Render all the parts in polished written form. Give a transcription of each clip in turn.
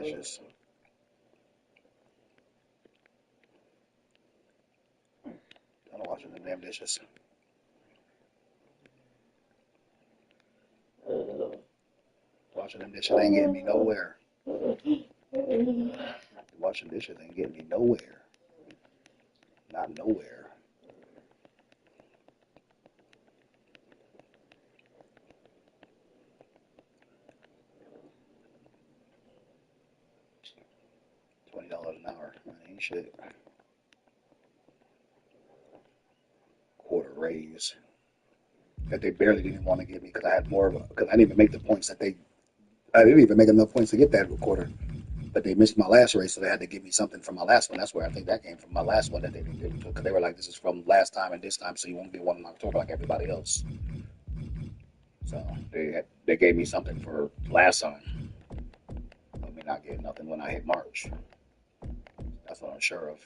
dishes. I'm washing the damn dishes. Washing them dishes ain't getting me nowhere. Washing dishes ain't getting me nowhere. Not nowhere. $20 an hour. That ain't shit. Quarter raise. That they barely didn't want to give me because I had more of a, because I didn't even make the points that they, I didn't even make enough points to get that quarter. But they missed my last race, so they had to give me something from my last one. That's where I think that came from, my last one that they didn't give me, because they were like, this is from last time and this time, so you won't get one in October like everybody else. So they gave me something for last time. Let me not get nothing when I hit March. That's what I'm sure of.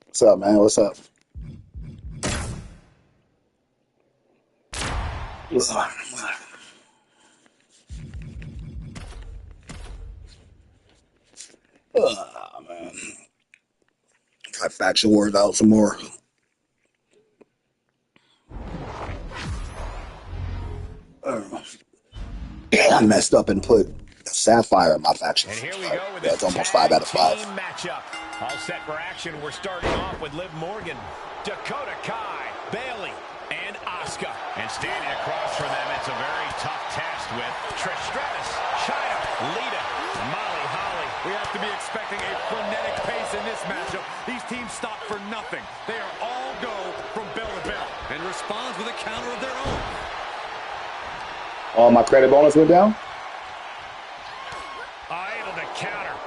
What's up, man? What's up? Man. Got faction wars out some more. I messed up and put Sapphire in my faction. And here we go with That's almost 5 out of 5. Matchup. All set for action. We're starting off with Liv Morgan, Dakota Kai, Bayley, and Asuka. And standing across from them, it's a very tough test with Trish Stratus, Chyna, Lita, Molly Holly. We have to be expecting a frenetic pace in this matchup. These teams stop for nothing. They are all go from bell to bell and responds with a counter of their own. Oh, my credit bonus went down? Able to counter.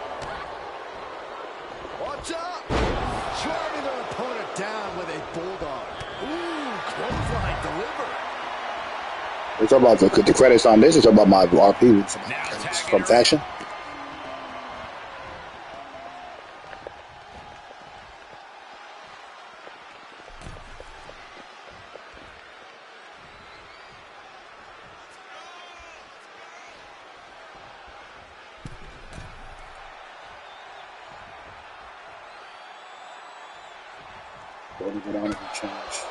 Watch out! Driving their opponent down with a bulldog. Ooh, clothesline delivered. We're talking about the credits on this. It's about my RP from faction.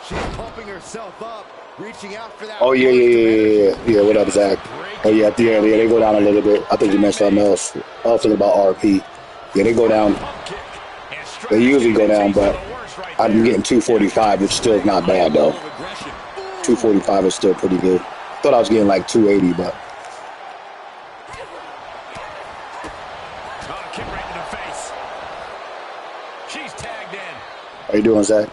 She's pumping herself up, reaching out for that. Oh, yeah. What up, Zach? Oh, yeah, they go down a little bit. I think you meant something else. I was thinking about RP. Yeah, they go down. They usually go down, but I'm getting 245, which still is not bad, though. 245 is still pretty good. I thought I was getting like 280, but. Kick right in the face. She's tagged in. How you doing, Zach?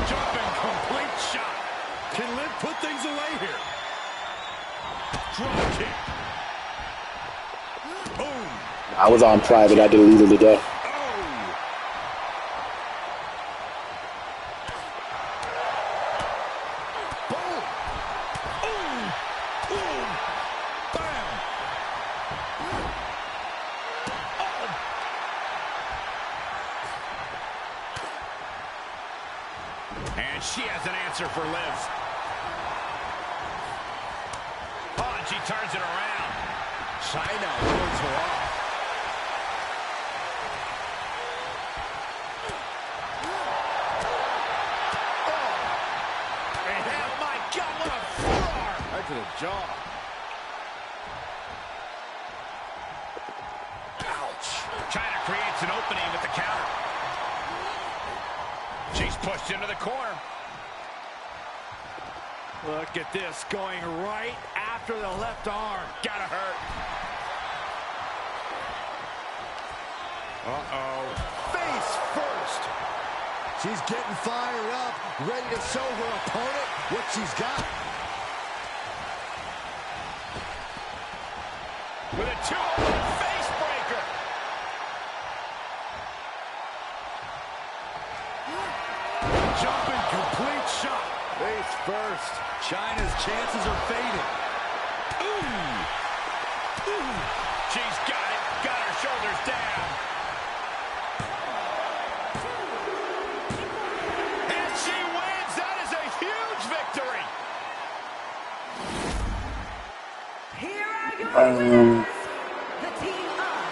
Jumping complete shot. Can Liv put things away here? Drop kick. Boom. I was on private. I deleted it today. And she has an answer for Liv. Oh, and she turns it around. Chyna holds her off. Oh, my God, what a forearm. Right to the jaw. Ouch. Chyna creates an opening with the counter. She's pushed into the corner. Look at this, going right after the left arm. Gotta hurt. Uh-oh. Face first. She's getting fired up, ready to show her opponent what she's got. With a 2-on-1 face breaker. Jumping complete shot. Face first. Chyna's chances are fading. Ooh. Ooh. She's got it. Got her shoulders down. And she wins. That is a huge victory. Here are your winners, the team of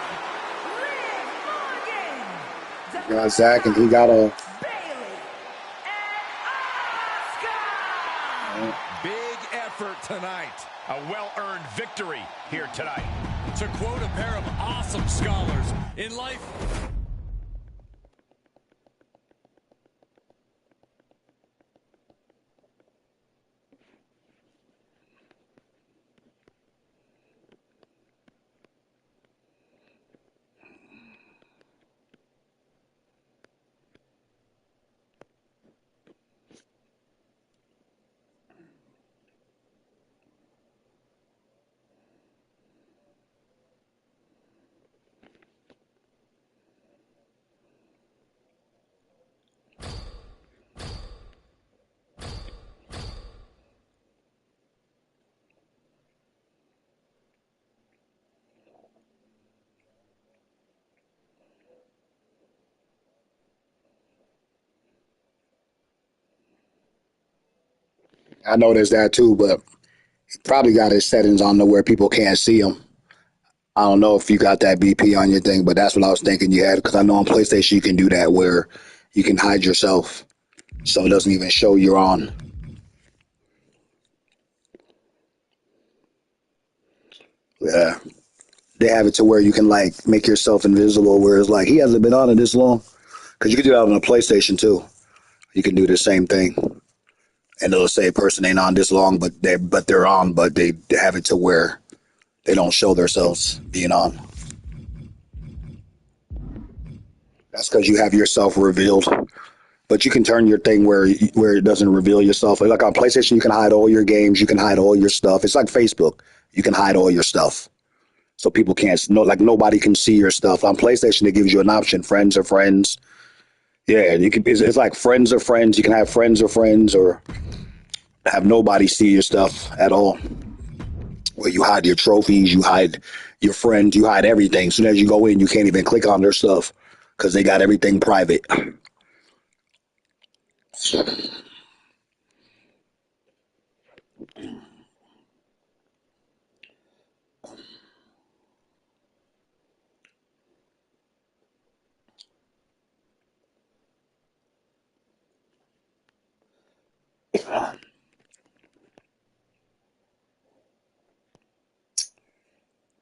Liv Morgan, Got Zach, and he got a. Bayley, and Asuka. Big effort tonight. A well-earned victory here tonight. To quote a pair of awesome scholars, in life, I noticed that too, but he probably got his settings on to where people can't see him. I don't know if you got that BP on your thing, but that's what I was thinking you had, because I know on PlayStation you can do that where you can hide yourself so it doesn't even show you're on. Yeah. They have it to where you can like make yourself invisible, where it's like he hasn't been on it this long. Because you can do that on a PlayStation too. You can do the same thing. And it'll say a person ain't on this long, but they're on, but they have it to where they don't show themselves being on. That's because you have yourself revealed. But you can turn your thing where it doesn't reveal yourself. Like on PlayStation, you can hide all your games. You can hide all your stuff. It's like Facebook. You can hide all your stuff. So people can't know, like nobody can see your stuff. On PlayStation, it gives you an option, friends or friends. Yeah, you can. It's like friends or friends. You can have friends or friends, or have nobody see your stuff at all. Where you hide your trophies, you hide your friends, you hide everything. As soon as you go in, you can't even click on their stuff because they got everything private.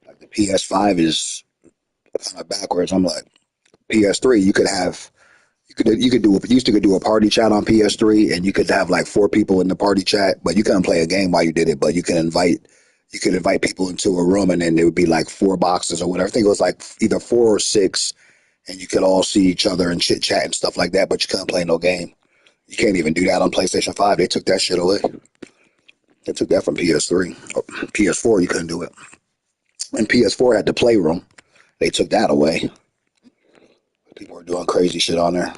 Like the PS5 is kind of backwards. I'm like, PS3, you could have. You could do a party chat on PS3, and you could have like 4 people in the party chat, but you couldn't play a game while you did it. But you could invite people into a room, and then there would be like 4 boxes or whatever. I think it was like either 4 or 6, and you could all see each other and chit chat and stuff like that. But you couldn't play no game. You can't even do that on PlayStation 5. They took that shit away. They took that from PS3. PS4, you couldn't do it. And PS4 had the playroom. They took that away. People were doing crazy shit on there.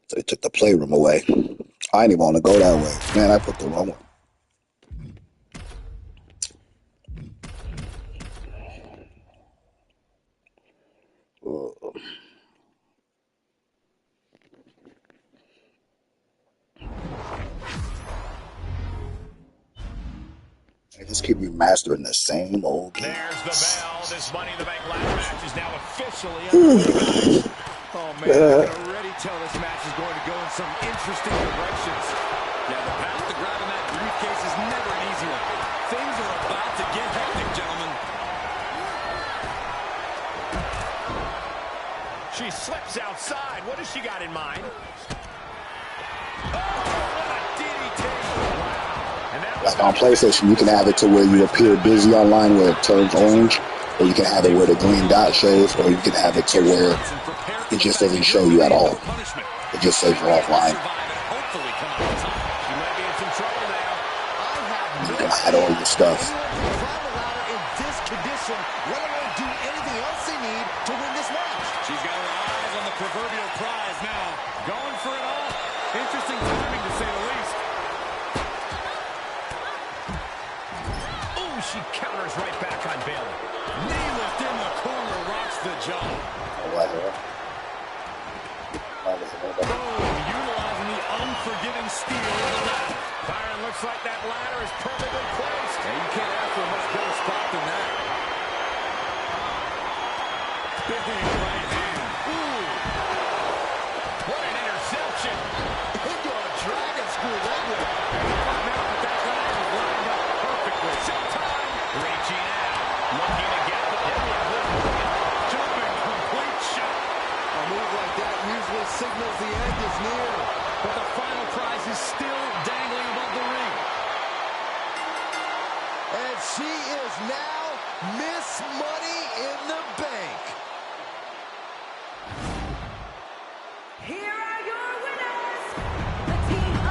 So they took the playroom away. I didn't even want to go that way. Man, I put the wrong one. They just keep remastering the same old game. There's the bell. This Money in the Bank ladder match is now officially underway. oh man, I can already tell this match is going to go in some interesting directions. Yeah, the path to grabbing that briefcase is never an easy one. Things are about to get hectic, gentlemen. She slips outside. What has she got in mind? Like on PlayStation, you can have it to where you appear busy online where it turns orange, or you can have it where the green dot shows, or you can have it to where it just doesn't show you at all. It just says you're offline. You can hide all your stuff. She's got her eyes on the proverbial prize now. Going for it all. Interesting timing, to say the least. Ooh, she counters right back on Bayley. Knee lift in the corner rocks the jaw. Boom, utilizing the unforgiving steel of the ladder. Byron, looks like that ladder is perfectly placed. And you can't ask for a much better spot than that. Big right hand. Ooh. What an interception. Into a dragon screw leg whip. But that ladder is lined up perfectly. Showtime. Reaching out. Looking to get the Jumping complete shot. A move like that usually signals the end is near. But the final prize is still dangling above the ring. And she is now Miss Money in the Bank. Here are your winners, the team of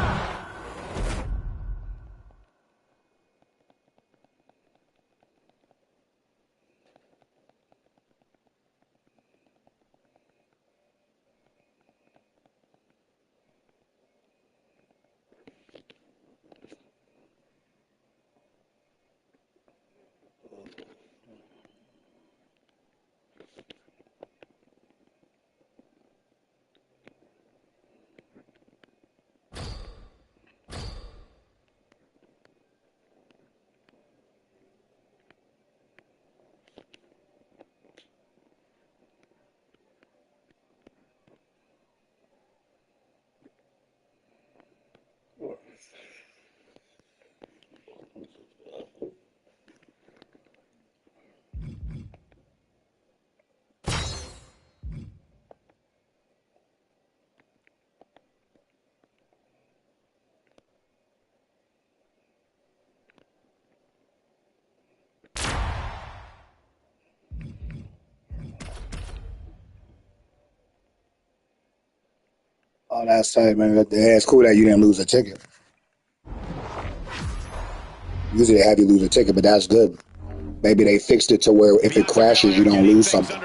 Oh, that's tight, man. It's cool that you didn't lose a ticket. Usually they have you lose a ticket, but that's good. Maybe they fixed it to where if it crashes, you don't lose something.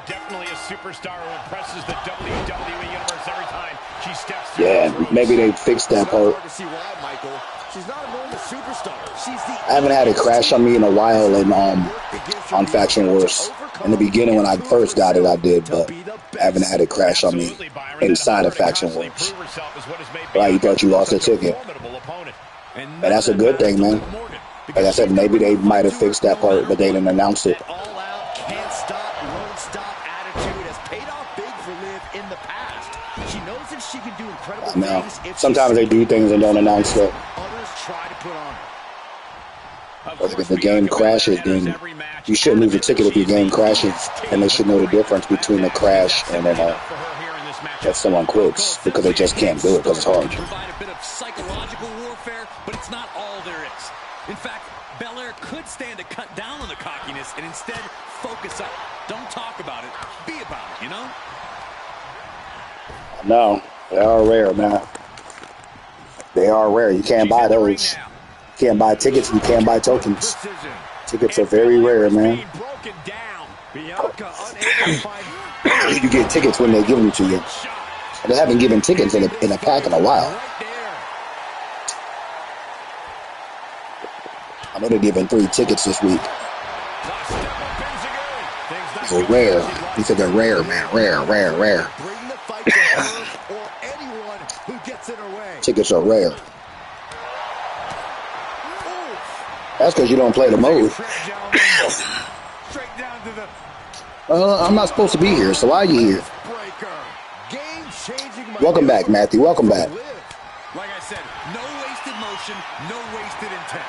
Definitely a superstar who impresses the WWE Universe every time she steps through. Yeah, maybe they fixed that part. Hard to see why, Michael. She's not a normal superstar. She's the I haven't had it crash on me in a while on Faction Wars. In the beginning when I first got it, I did, but I haven't had it crash on me inside of Faction Wars. Right, you thought you lost a ticket. And that's a good thing, man. Like I said, maybe they might have fixed that part, but they didn't announce it. all out, can't stop, won't stop attitude has paid off big for Liv in the past. She knows that she can do incredible Now, things if sometimes they do things and don't announce it. others try to put on. But if the game crashes, then you shouldn't lose a ticket if your game crashes, and they should know the difference between a crash and then that someone quits because they just can't do it because it's hard. Provide a bit of psychological warfare, but it's not all there is. In fact, Belair could stand to cut down on the cockiness and instead focus up. Don't talk about it, be about it, you know? No, they are rare, man. They are rare. You can't buy those. You can't buy tickets. You can't buy tokens. Tickets are very rare, man. You get tickets when they give them to you. They haven't given tickets in a pack in a while. I know they're giving 3 tickets this week. They're rare. He said they're rare, man. Rare. Bring the fight to her or anyone who gets in her way. Tickets are rare. That's because you don't play the mode. I'm not supposed to be here, so why are you here? Welcome back, Matthew. Welcome back. Like I said, no wasted motion, no wasted intent.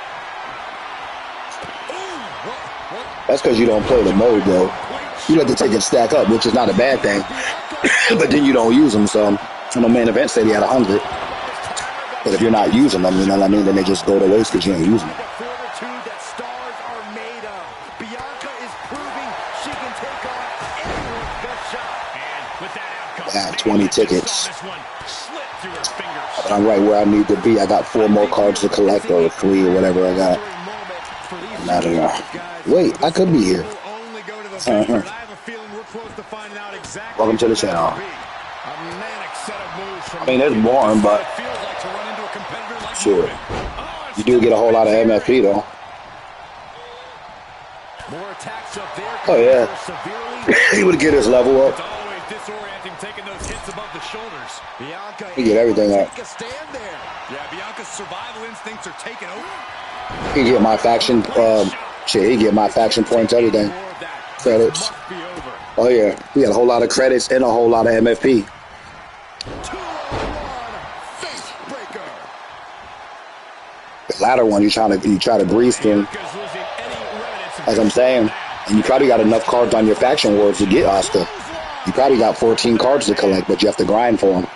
Ooh, what? That's because you don't play the mode, though. You let the tickets stack up, which is not a bad thing. But then you don't use them, so on the main event said he had 100. But if you're not using them, you know what I mean, then they just go to waste because you ain't using them. The fortitude that stars are made of. Bianca is proving she can take on anyone's best shot. And with that outcome, Yeah, 20 tickets. saw this one slip through her fingers. But I'm right where I need to be. I got 4 more cards to collect, or 3 or whatever I got. I'm out of here. Wait, I could be here. Welcome to the channel. I mean, it's boring, but sure. You do get a whole lot of MFP, though. More attacks up there. Oh, yeah. He would get his level up. It's always disorienting taking those hits above the shoulders. Bianca, He get everything up. take a stand there. Yeah, Bianca's survival instincts are taking over. He get my faction, he get my faction points, everything. More of that. Credits. Must be over. Oh, yeah. He got a whole lot of credits and a whole lot of MFP. 2-on-1 face breaker. The latter one, you try to breeze through, Bianca's losing any remnants of as I'm saying. And you probably got enough cards on your faction wars to get Asuka. You probably got 14 cards to collect, but you have to grind for them.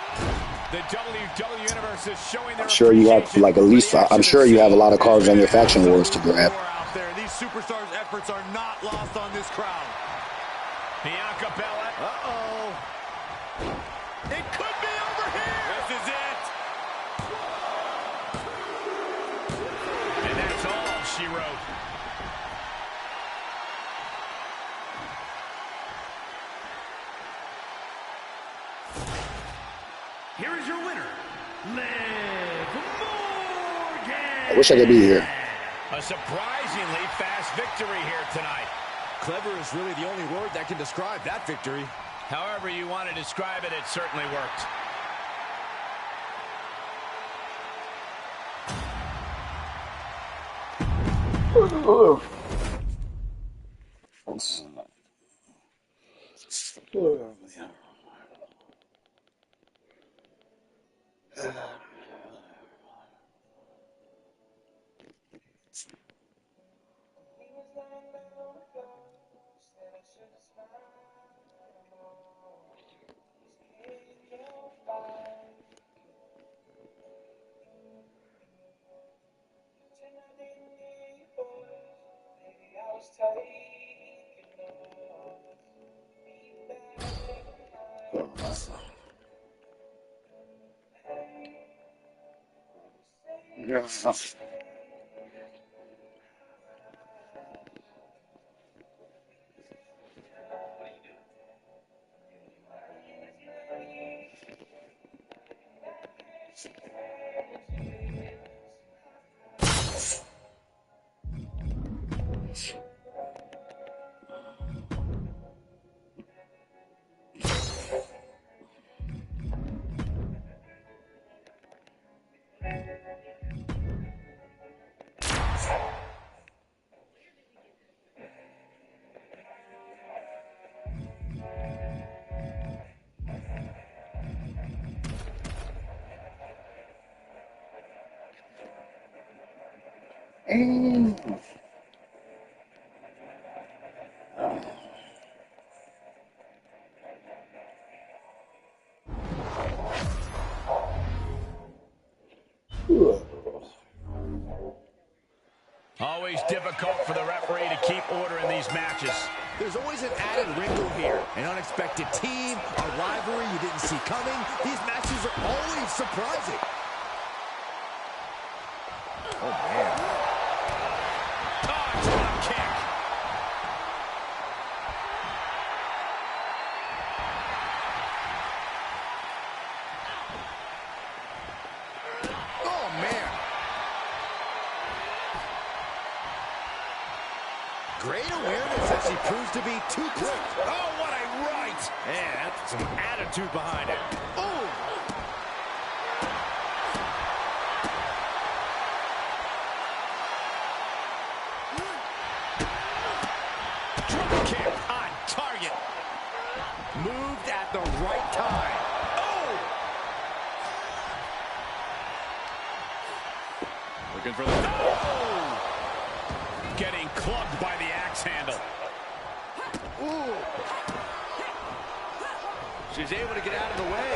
the WWE Universe is showing their I'm sure you have, like, at least, I'm sure you have a lot of cards on your faction wars to grab. Out there. These superstars' efforts are not lost on this crowd. Bianca Belair. Uh-oh. It could be over here. This is it. And that's all she wrote. Here is your winner, Liv Morgan. I wish I could be here. A surprisingly fast victory here tonight. Clever is really the only word that can describe that victory. However you want to describe it, it certainly worked. Always difficult for the referee to keep order in these matches. There's always an added wrinkle here. An unexpected team, a rivalry you didn't see coming. These matches are always surprising. Oh, man. Oh, drop kick. Oh, man. Great awareness as she proves to be too quick. Oh, what a right. Man, that's some attitude behind it. Oh! Drop kick on target. Moved at the right time. Oh! Looking for the... getting clubbed by the axe handle. Ooh. She's able to get out of the way.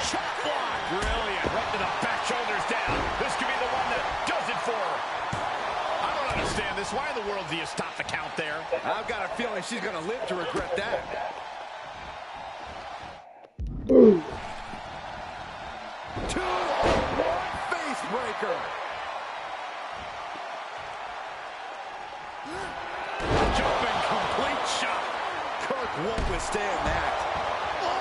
Chop block. Brilliant. Right to the back, shoulders down. This could be the one that does it for her. I don't understand this. Why in the world do you stop the count there? I've got a feeling she's going to live to regret that. Ooh. 2, 1, face breaker. Jumping complete shot. Kirk won't withstand that. Oh!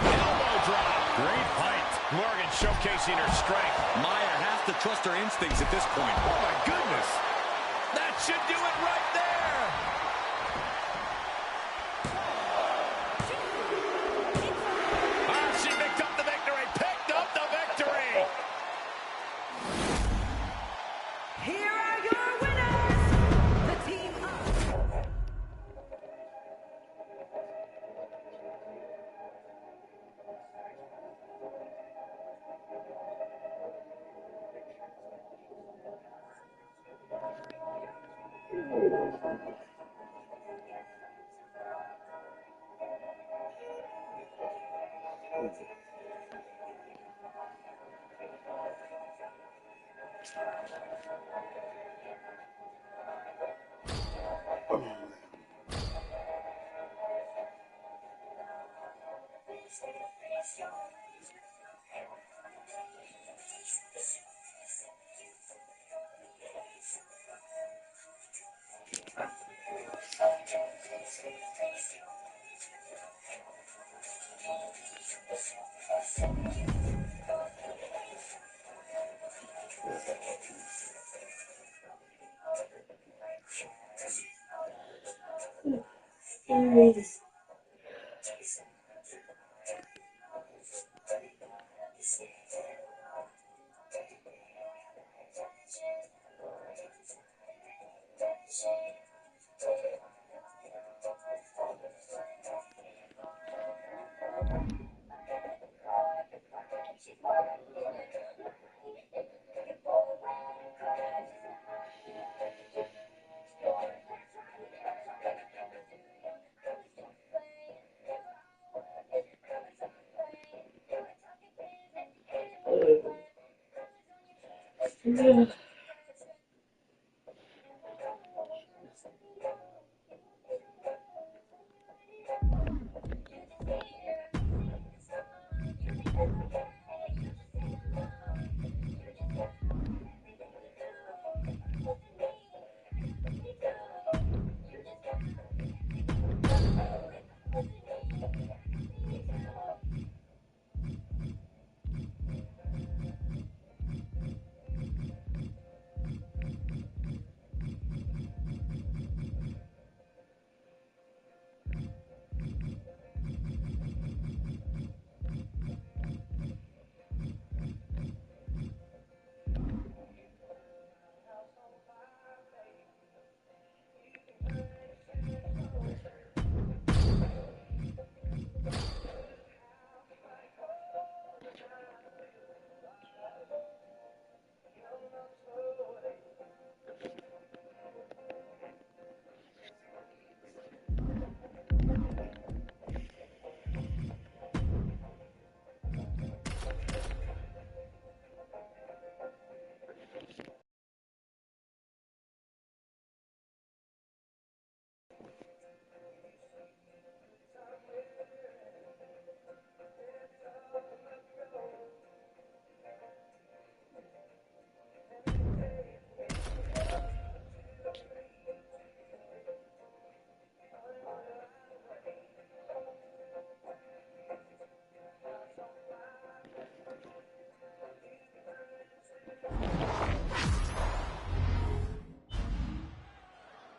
Elbow drop. Great fight. Morgan showcasing her strength. Maya has to trust her instincts at this point. Oh, my goodness. That should do it right there. She picked up the victory. Picked up the victory. Here are your winners, the team of...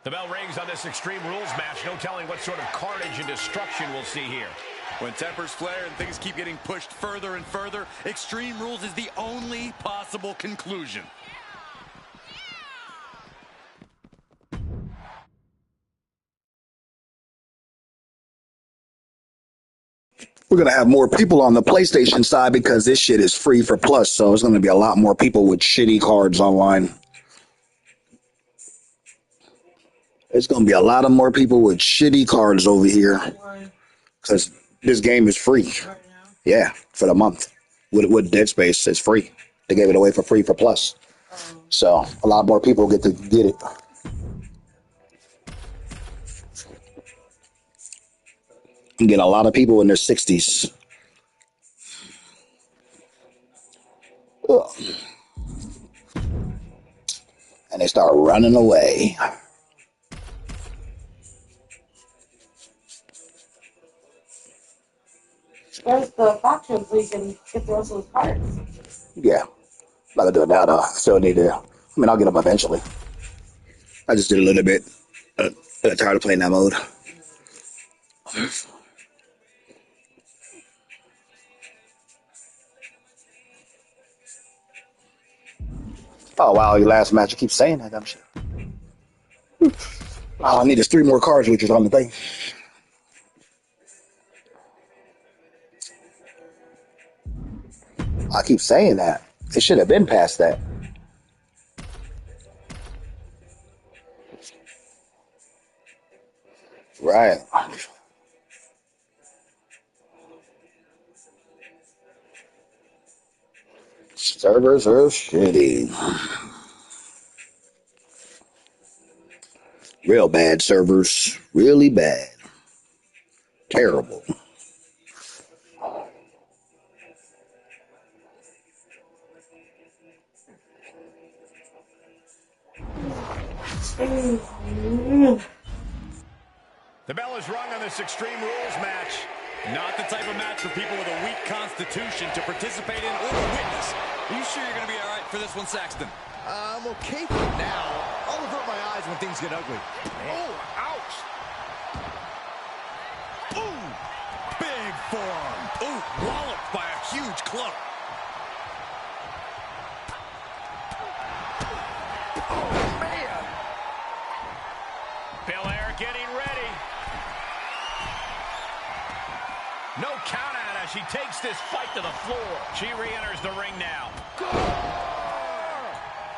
The bell rings on this Extreme Rules match. No telling what sort of carnage and destruction we'll see here. When tempers flare and things keep getting pushed further and further, Extreme Rules is the only possible conclusion. We're going to have more people on the PlayStation side because this shit is free for Plus, so it's going to be a lot more people with shitty cards online. It's gonna be a lot of more people with shitty cards over here because this game is free. Yeah, for the month. With Dead Space, it's free. They gave it away for free for Plus, so a lot more people get to get it. You get a lot of people in their 60s. Ugh. And they start running away. Where's the faction so you can get the rest of those cards? Yeah, I'm not gonna do it now though. Still need to. I mean, I'll get them eventually. I just did a little bit. I got tired of playing that mode. Oh wow, your last match. I keep saying that dumb shit. Oh, I need just 3 more cards, which is on the thing. I keep saying that. It should have been past that. Right. Servers are shitty. Real bad servers. Really bad. Terrible. The bell is rung on this Extreme Rules match. Not the type of match for people with a weak constitution to participate in or witness. Are you sure you're going to be all right for this one, Saxton? I'm okay for now. I'll avert my eyes when things get ugly. Oh, ouch. Ooh, big forearm. Ooh, walloped by a huge club. Oh, man. Belair getting ready. No count out as she takes this fight to the floor. She re-enters the ring now.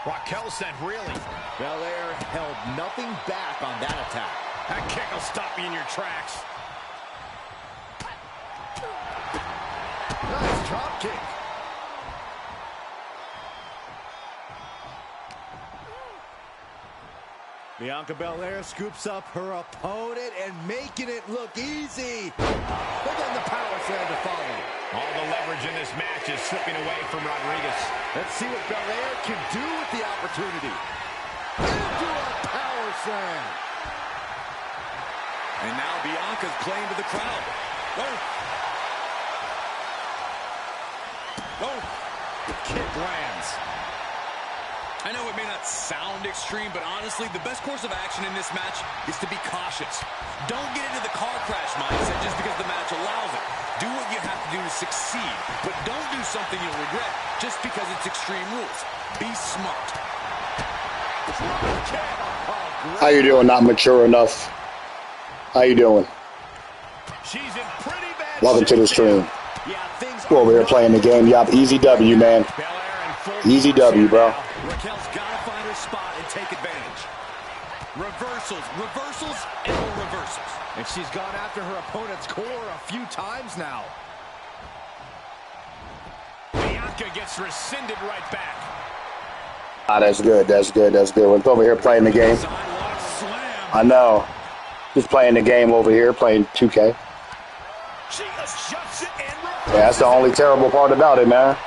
Raquel sent reeling. Belair held nothing back on that attack. That kick will stop you in your tracks. Nice drop kick. Bianca Belair scoops up her opponent and making it look easy. But then the power slam to follow. All the leverage in this match is slipping away from Rodriguez. Let's see what Belair can do with the opportunity. Into a power slam. And now Bianca's playing to the crowd. Oh, Kick lands. I know it may not sound extreme, but honestly, the best course of action in this match is to be cautious. Don't get into the car crash mindset just because the match allows it. Do what you have to do to succeed, but don't do something you'll regret just because it's Extreme Rules. Be smart. How you doing? Not mature enough. How you doing? She's in pretty bad Welcome to the stream. Yeah, things We're over here playing the game. Yup, easy W, man. Easy W, bro. Raquel's got to find her spot and take advantage. Reversals, reversals, and more reversals. And she's gone after her opponent's core a few times now. Bianca gets rescinded right back. Ah, that's good. That's good. That's good. We're over here playing the game. Sidewalk slam. I know. Just playing the game over here, playing 2K. She adjusts it and Yeah, that's the only terrible part about it, man.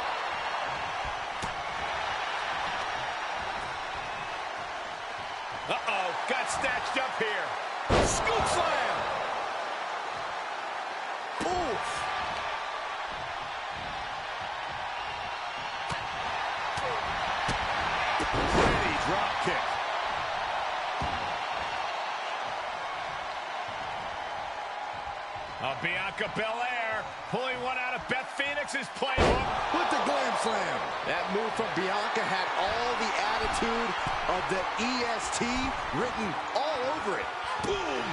Uh-oh, got snatched up here. Scoop slam. Oof. Ready drop kick. Bianca Belair pulling one out of Beth Phoenix's playbook. With the glam slam. That move from Bianca had all the attitude of the EST written all over it. Boom.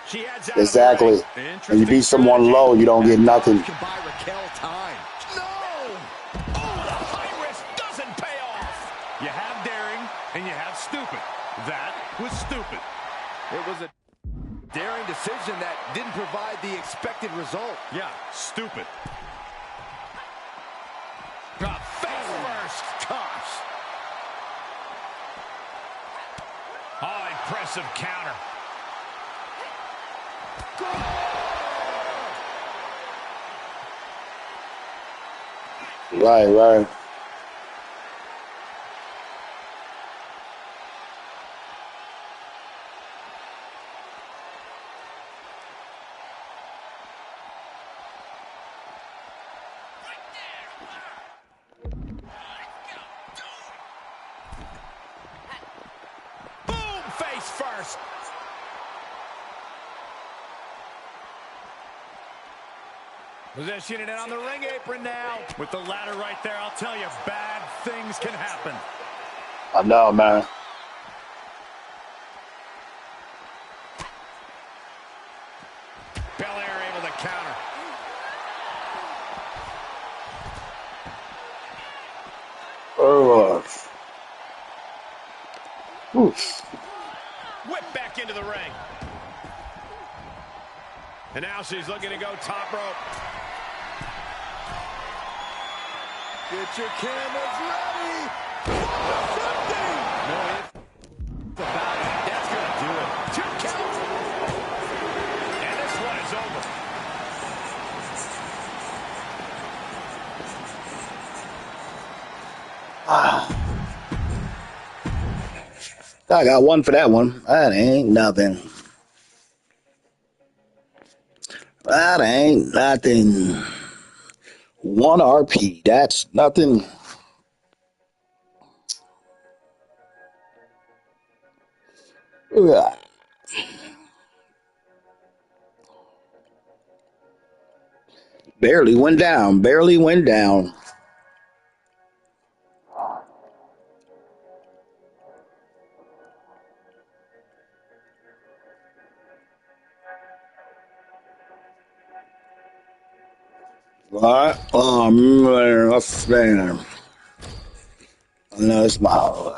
She heads out of the Exactly. ring. When you beat Interesting someone strategy. low, you don't get nothing. Can buy Raquel time. No! Oh, the high risk doesn't pay off. You have daring and you have stupid. That was stupid. It was a daring decision that didn't provide the expected result. Yeah, stupid. Face first. Gosh. Oh, impressive counter. Right. Boom, face first. Positioning it on the ring apron now. With the ladder right there, I'll tell you, bad things can happen. I know, man. Belair able to counter. Oh. Oof. Whip back into the ring. And now she's looking to go top rope. Get your cameras ready. No, it's about it. That's going to do it. 2 count. And this one is over. I got one for that one. That ain't nothing. That ain't nothing. 1 RP. That's nothing. Ugh. Barely went down. Barely went down. What? Oh, man. That's man. No, it's my. Oh,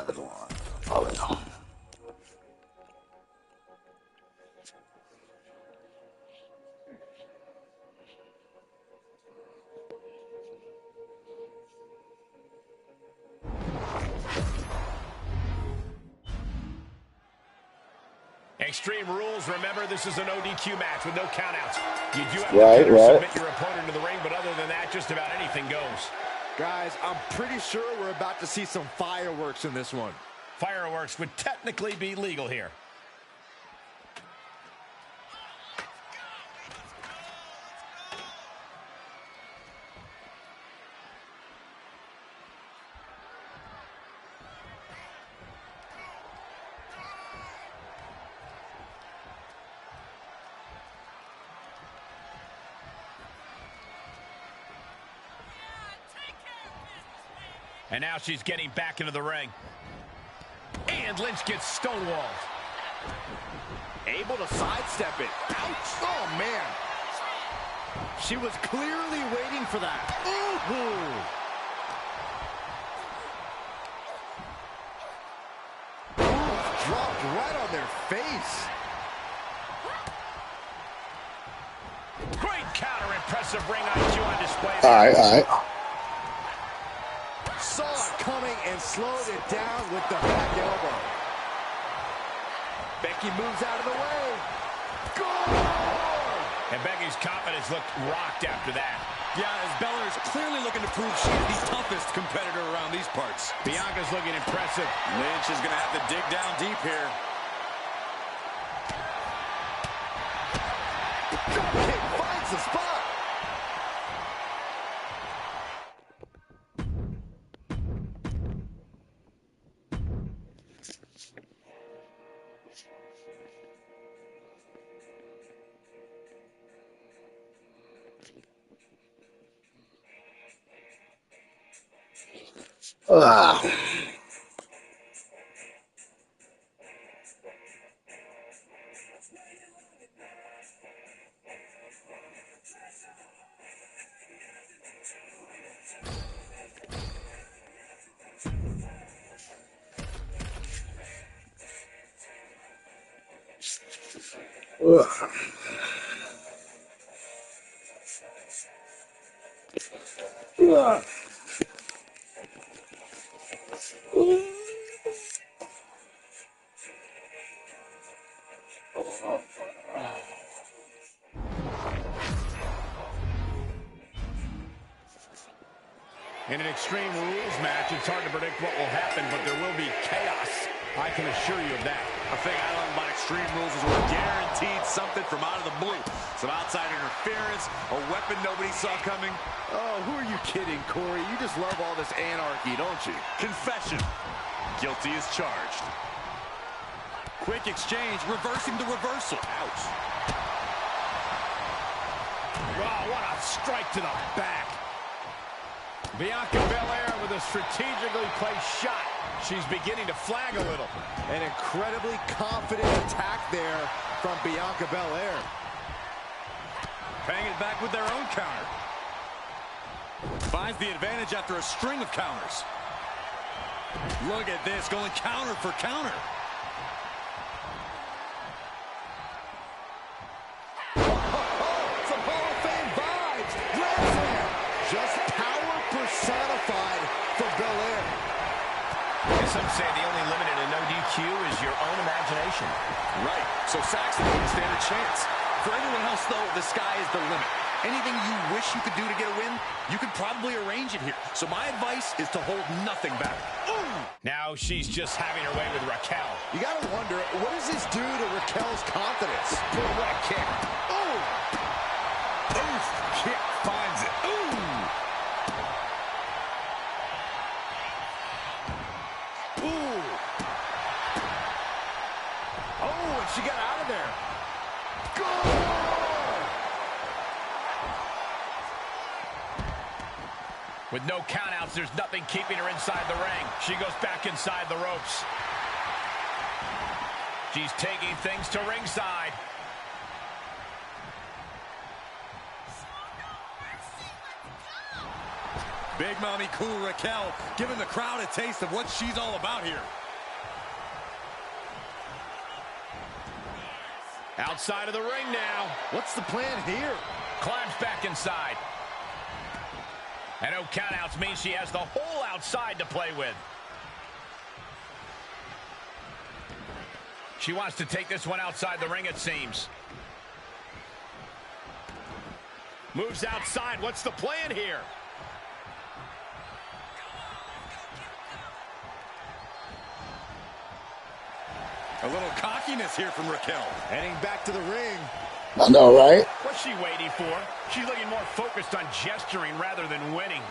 Extreme Rules, remember, this is an ODQ match with no countouts. You do have Right, to right. submit your opponent to the ring, but other than that, just about anything goes. Guys, I'm pretty sure we're about to see some fireworks in this one. Fireworks would technically be legal here. And now she's getting back into the ring. And Lynch gets stonewalled. Able to sidestep it. Ouch! Oh, man. She was clearly waiting for that. Ooh. Dropped right on their face. Great counter, impressive ring IQ on display. all right. Saw it coming and slowed it down with the back elbow. Becky moves out of the way. Goal! And Becky's confidence looked rocked after that. Yeah, as Belair is clearly looking to prove she's the toughest competitor around these parts. Bianca's looking impressive. Lynch is going to have to dig down deep here. Dropkick finds the spot. Ah. Ugh. Ugh. In an Extreme Rules match, it's hard to predict what will happen, but there will be chaos. I can assure you of that. The thing I love about Extreme Rules is we're guaranteed something from out of the blue. Some outside interference, a weapon nobody saw coming. Oh, who are you kidding, Corey? You just love all this anarchy, don't you? Confession. Guilty as charged. Quick exchange, reversing the reversal. Ouch. Wow, what a strike to the back. Bianca Belair with a strategically placed shot. She's beginning to flag a little. An incredibly confident attack there from Bianca Belair. Paying it back with their own counter. Finds the advantage after a string of counters. Look at this, going counter for counter. Some Hall of Fame vibes. Grand Slam. Just power personified for Belair. Some say the only limit in a no DQ is your own imagination. Right, so Saxton wouldn't stand a chance. For everyone else, though, the sky is the limit. Anything you wish you could do to get a win, you could probably arrange it here. So my advice is to hold nothing back. Ooh! Now she's just having her way with Raquel. You gotta wonder, what does this do to Raquel's confidence? Boy, what a kick. Ooh! Oof! Kick finds it. Ooh! Ooh! Oh, and she got out of there. Goal! With no countouts, there's nothing keeping her inside the ring. She goes back inside the ropes. She's taking things to ringside. Big Mommy Cool Raquel giving the crowd a taste of what she's all about here. Outside of the ring now. What's the plan here? Climbs back inside. And no countouts means she has the whole outside to play with. She wants to take this one outside the ring, it seems. Moves outside. What's the plan here? A little cockiness here from Raquel. Heading back to the ring. I know, right? What's she waiting for? She's looking more focused on gesturing rather than winning.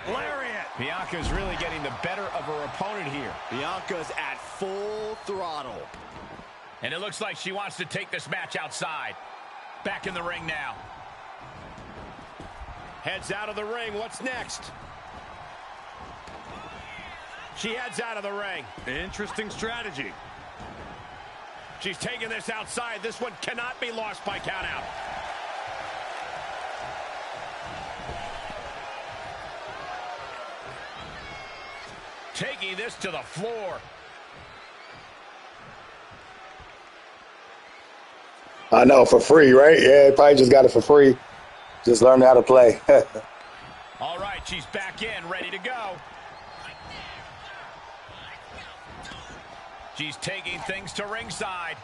Lariat. Bianca's really getting the better of her opponent here. Bianca's at full throttle. And it looks like she wants to take this match outside. Back in the ring now. Heads out of the ring. What's next? She heads out of the ring. Interesting strategy. She's taking this outside. This one cannot be lost by countout. Taking this to the floor. I know, for free, right? Yeah, probably just got it for free. Just learned how to play. All right, she's back in, ready to go. She's taking things to ringside.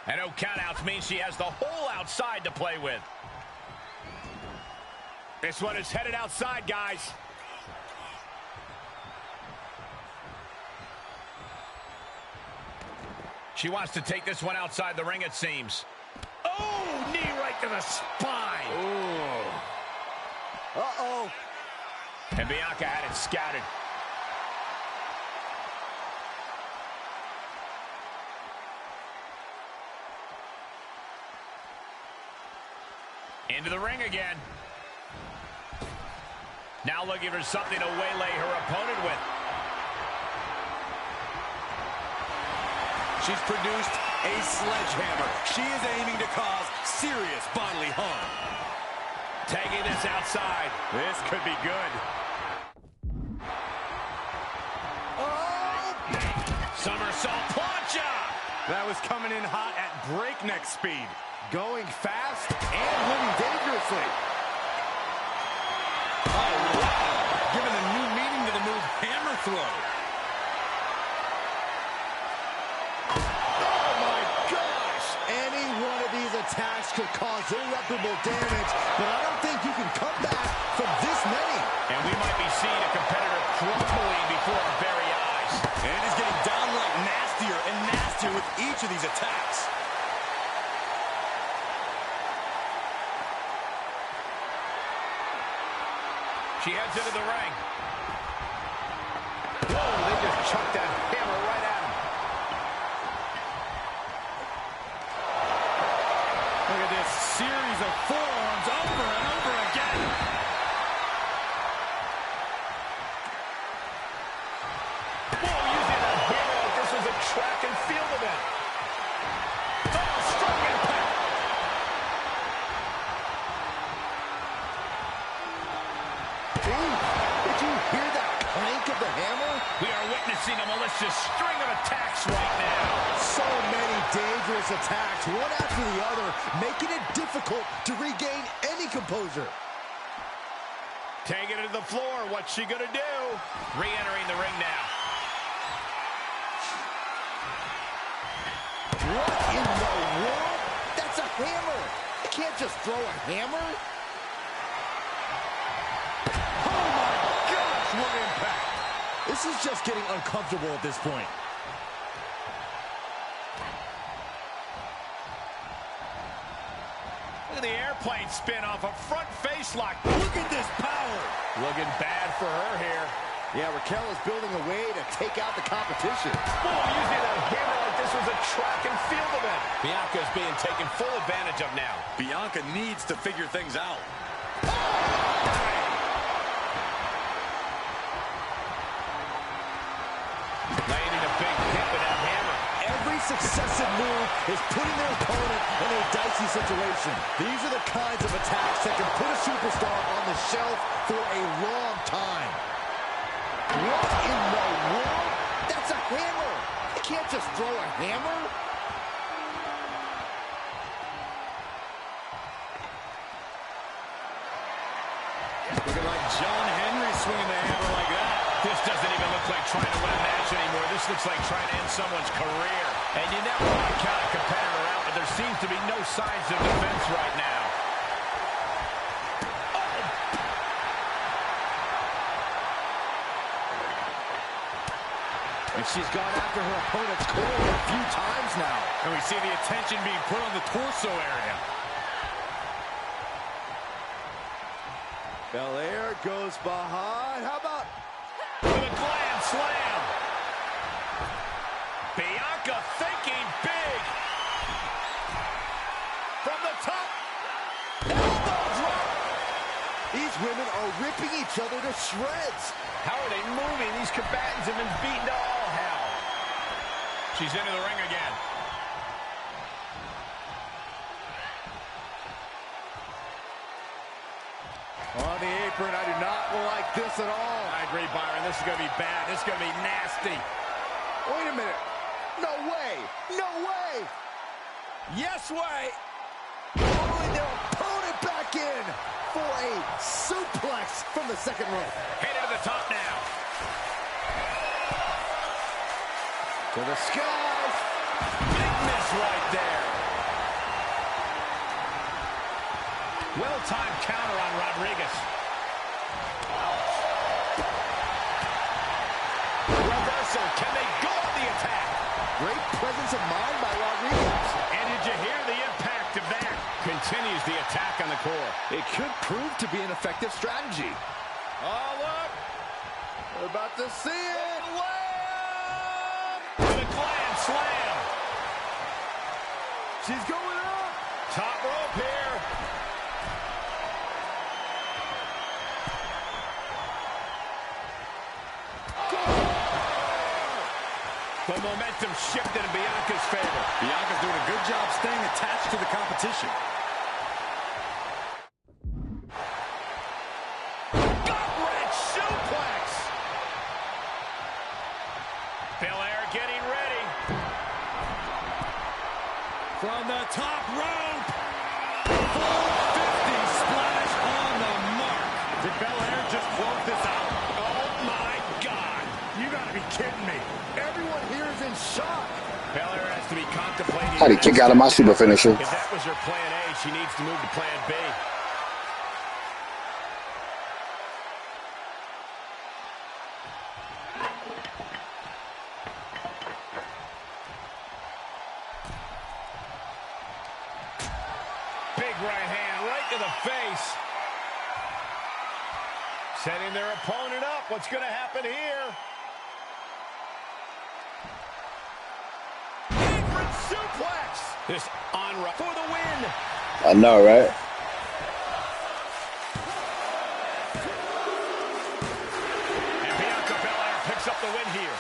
And no countouts means she has the whole outside to play with. This one is headed outside, guys. She wants to take this one outside the ring, it seems. Oh, knee right to the spine. Ooh. Uh-oh. And Bianca had it scouted. Into the ring again. Now looking for something to waylay her opponent with. She's produced a sledgehammer. She is aiming to cause serious bodily harm. Taking this outside. This could be good. Somersault plancha. That was coming in hot at breakneck speed. Going fast and moving dangerously. Oh, wow. Giving a new meaning to the move hammer throw. Oh, my gosh. Any one of these attacks could cause irreparable damage, but I don't think you can come back from this many. And we might be seeing a competitor crumbling before our very eyes. And he's getting downright nastier and nastier with each of these attacks. She heads into the ring. Whoa, they just chucked that hammer right at him. Look at this series of forearms over and over again. Whoa, using that hammer like this was a track and field event. Oh, strong impact. Did you hear that clank of the hammer? We are witnessing a malicious string of attacks right now. So many dangerous attacks, one after the other, making it difficult to regain any composure. Taking it to the floor. What's she gonna do? Re-entering the ring now. What in the world? That's a hammer. You can't just throw a hammer. Oh my gosh, what impact. This is just getting uncomfortable at this point. Look at the airplane spin off a front face lock. Look at this power. Looking bad for her here. Yeah, Raquel is building a way to take out the competition. Boy, using that hammer like this was a track and field event. Bianca's being taken full advantage of now. Bianca needs to figure things out. Landing a big hit with that hammer. Every successive move is putting their opponent in a dicey situation. These are the kinds of attacks that can put a superstar on the shelf for a long time. What in the world? That's a hammer. You can't just throw a hammer. Looking like John Henry swinging the hammer like that. This doesn't even look like trying to win a match anymore. This looks like trying to end someone's career. And you never want to count a competitor out, but there seems to be no signs of defense right now. And she's gone after her opponent's core a few times now. And we see the attention being put on the torso area. Belair goes behind. How about... With a glam slam. Bianca thinking big. From the top. Elbow drop. These women are ripping each other to shreds. How are they moving? These combatants have been beaten to all hell. She's into the ring again. On the apron, I do not like this at all. I agree, Byron. This is going to be bad. This is going to be nasty. Wait a minute. No way. No way. Yes way. Pulling their opponent back in for a suplex from the second rope. Headed to the top now. To the skies. Big miss right there. Well-timed counter on Rodriguez. Reversal. Can they go on the attack? Great presence of mind by Rodriguez. And did you hear the impact of that? Continues the attack on the core. It could prove to be an effective strategy. Oh, look. We're about to see it. With a glam slam. She's going up. Top rope here. The momentum shifted in Bianca's favor. Bianca's doing a good job staying attached to the competition. Gut-wrench suplex. Belair getting ready. From the top rope. Full 50 splash on the mark. Did Belair just close this out? Oh, my God. You gotta be kidding me. Everyone here is in shock. Belair has to be contemplating. How do you kick out of my super finisher? If that was her plan A, she needs to move to plan B. Big right hand right to the face. Setting their opponent up. What's going to happen here? Apron suplex. This on-run for the win. I know, right? And Bianca Belair picks up the win here.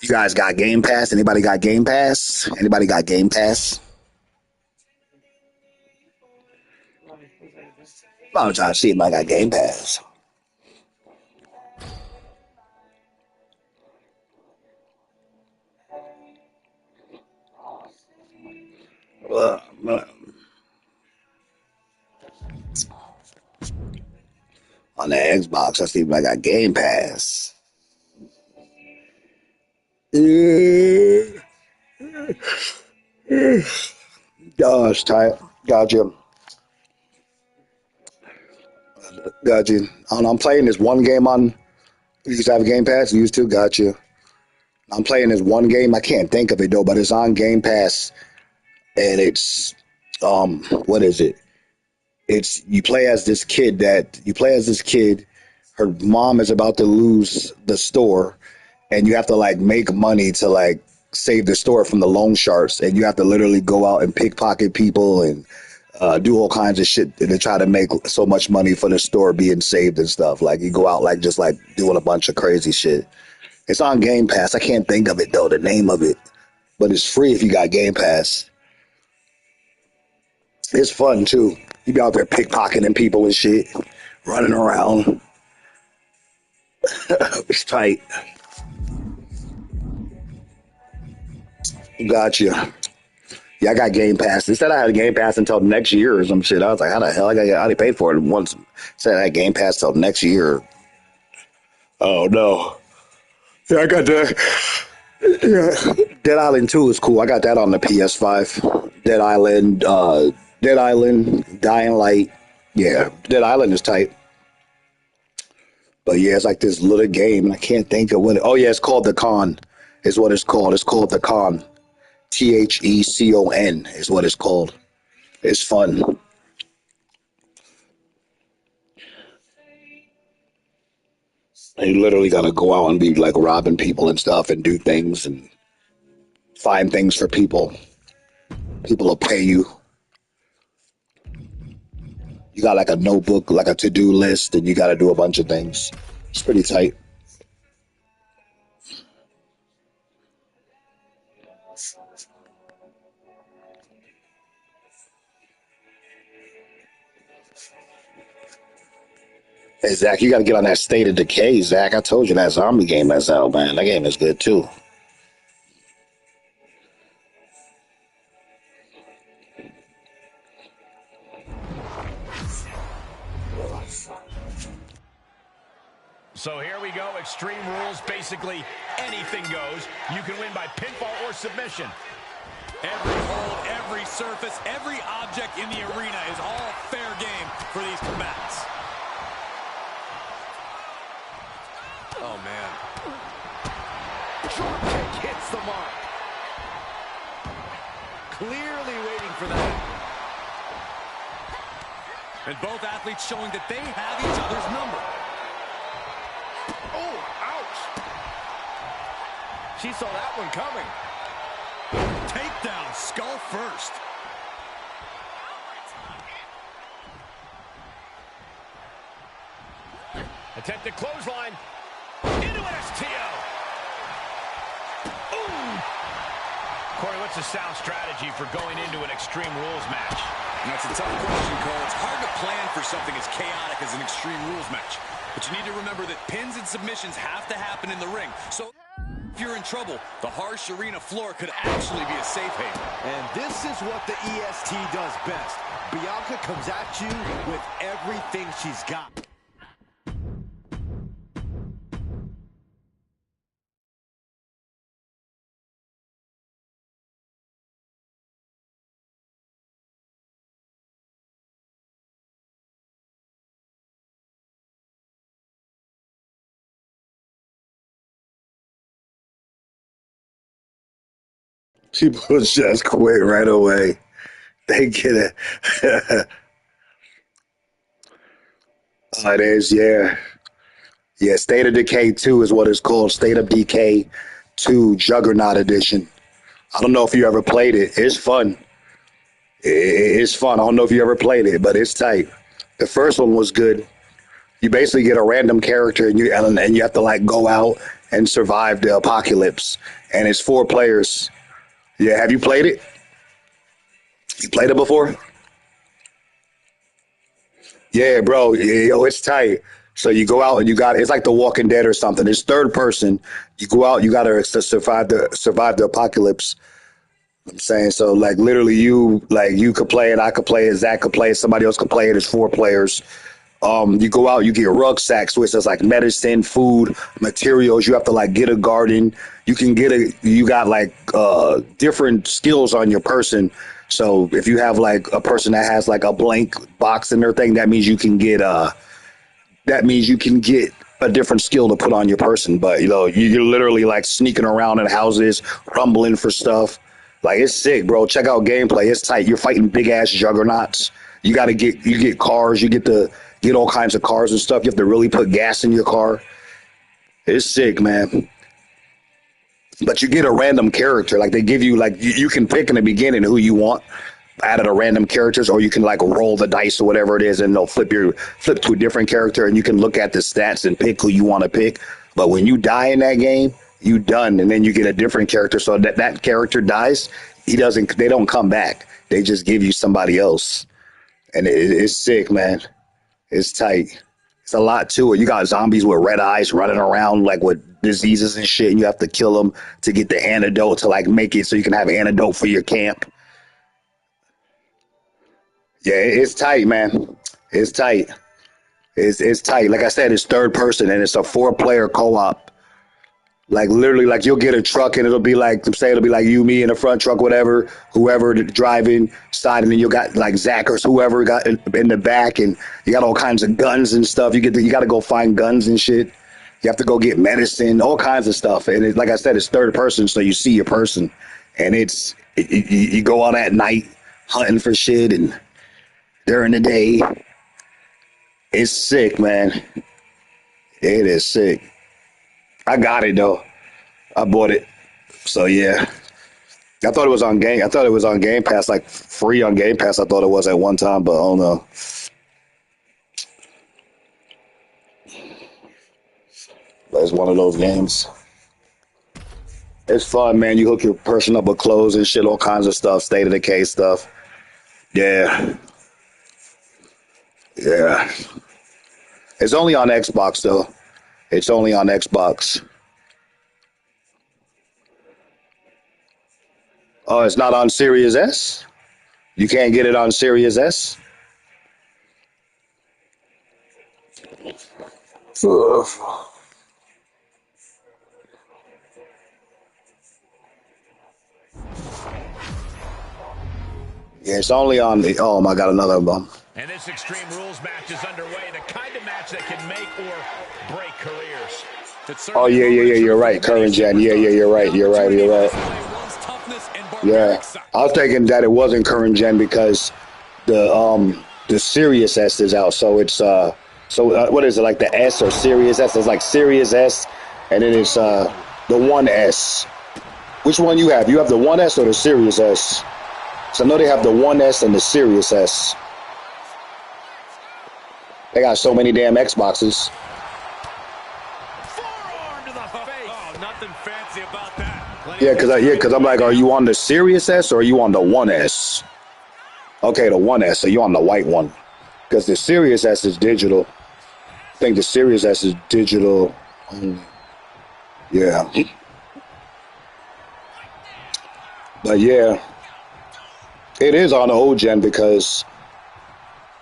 You guys got Game Pass? Anybody got Game Pass? Anybody got Game Pass? I'm trying to see if I got Game Pass. On the Xbox, I see if I got Game Pass. Gosh, tight. Gotcha. Gotcha. I'm playing this one game on. You used to have a Game Pass? You used to? Gotcha. I'm playing this one game. I can't think of it though, but it's on Game Pass, and it's what is it? It's you play as this kid. Her mom is about to lose the store, and you have to like make money to like save the store from the loan sharks, and you have to literally go out and pickpocket people and do all kinds of shit to try to make so much money for the store being saved and stuff. Like you go out like just like doing a bunch of crazy shit. It's on Game Pass. I can't think of it though, the name of it, but it's free if you got Game Pass. It's fun too. You be out there pickpocketing people and shit, running around. It's tight. Gotcha. Yeah, I got Game Pass. They said I had a Game Pass until next year or some shit. I was like, how the hell? I already paid for it once. Said I had Game Pass till next year. Oh no. Yeah, I got that. Yeah. Dead Island 2 is cool. I got that on the PS5. Dead Island, Dying Light. Yeah, Dead Island is tight. But yeah, it's like this little game. I can't think of what it. Oh yeah, it's called The Con. Is what it's called. It's called The Con. THECON is what it's called. It's fun. You literally gotta go out and be like robbing people and stuff and do things and find things for people. People will pay you. You got like a notebook, like a to-do list, and you gotta do a bunch of things. It's pretty tight. Hey, Zach, you got to get on that State of Decay, Zach. I told you that zombie game that's out, man. That game is good, too. So here we go. Extreme Rules. Basically, anything goes. You can win by pinfall or submission. Every hold, every surface, every object in the arena is all fair game for these combatants. Oh, man. Drop kick hits the mark. Clearly waiting for that. And both athletes showing that they have each other's number. Oh, ouch. She saw that one coming. takedown, skull first. Attempted clothesline. Into an STO. Ooh. Corey, what's the sound strategy for going into an Extreme Rules match? That's a tough question, Cole. It's hard to plan for something as chaotic as an Extreme Rules match. But you need to remember that pins and submissions have to happen in the ring. So if you're in trouble, the harsh arena floor could actually be a safe haven. And this is what the EST does best. Bianca comes at you with everything she's got. People just quit right away. They get it. It is, yeah. Yeah, State of Decay 2 is what it's called. State of Decay 2 Juggernaut Edition. I don't know if you ever played it. It's fun. It's fun. I don't know if you ever played it, but it's tight. The first one was good. You basically get a random character and you have to like go out and survive the apocalypse. And it's 4 players. Yeah, have you played it? You played it before? Yeah, bro. Yo, it's tight. So you go out and it's like The Walking Dead or something. It's third person. You go out, you gotta survive the apocalypse. I'm saying, so like literally you could play it, I could play it, Zach could play it, somebody else could play it. It's 4 players. You go out, you get rucksacks, which is like medicine, food, materials. You have to like get a garden. You got like different skills on your person. So if you have like a person that has like a blank box in their thing, that means you can get a different skill to put on your person. But you're literally like sneaking around in houses, rumbling for stuff. Like, it's sick, bro. Check out gameplay. It's tight. You're fighting big ass juggernauts. You get cars. You get to get all kinds of cars and stuff. You have to really put gas in your car. It's sick, man. But you get a random character. Like, they give you, like, you can pick in the beginning who you want out of the random characters, or you can, like, roll the dice or whatever it is, and they'll flip to a different character, and you can look at the stats and pick who you want to pick. But when you die in that game, you done, and then you get a different character. So that character dies, they don't come back. They just give you somebody else. And it's sick, man. It's tight. It's a lot to it. You got zombies with red eyes running around like with diseases and shit, and you have to kill them to get the antidote to like make it so you can have an antidote for your camp. Yeah, it's tight, man. It's tight. It's tight. Like I said, it's third person, and it's a 4-player co-op. Like, literally, like, you'll get a truck, and it'll be like you, me in the front truck, whoever driving side, and then you got like Zach or whoever got in the back, and you got all kinds of guns and stuff. You got to go find guns and shit. You have to go get medicine, all kinds of stuff. And like I said, it's third person, so you see your person, and you go out at night hunting for shit, and during the day, it's sick, man. It is sick. I got it though. I bought it. So yeah. I thought it was on Game Pass, like free on Game Pass. I thought it was at one time, but I don't know. But it's one of those games. It's fun, man. You hook your person up with clothes and shit, all kinds of stuff, State of Decay stuff. Yeah. Yeah. It's only on Xbox though. It's only on Xbox. Oh, it's not on Series S? You can't get it on Series S? Ugh. Yeah, it's only on the... Oh, my God, another one. And this Extreme Rules match is underway. The kind of match that can make or break careers. Oh, yeah, you're right. Current gen. Yeah, you're right. Yeah, I was thinking that it wasn't current gen because the Sirius S is out. So it's what is it, like the S or Sirius S? It's like Sirius S, and then it's the 1S. Which one you have? You have the 1S or the Series S? So I know they have the 1S and the Series S. They got so many damn Xboxes. Forearm to the face. Oh, nothing fancy about that. Yeah, because I'm like, are you on the Series S or are you on the 1S? Okay, the 1S, so you're on the white one. Because the Series S is digital. I think the Series S is digital only. Yeah. But yeah, it is on the old gen because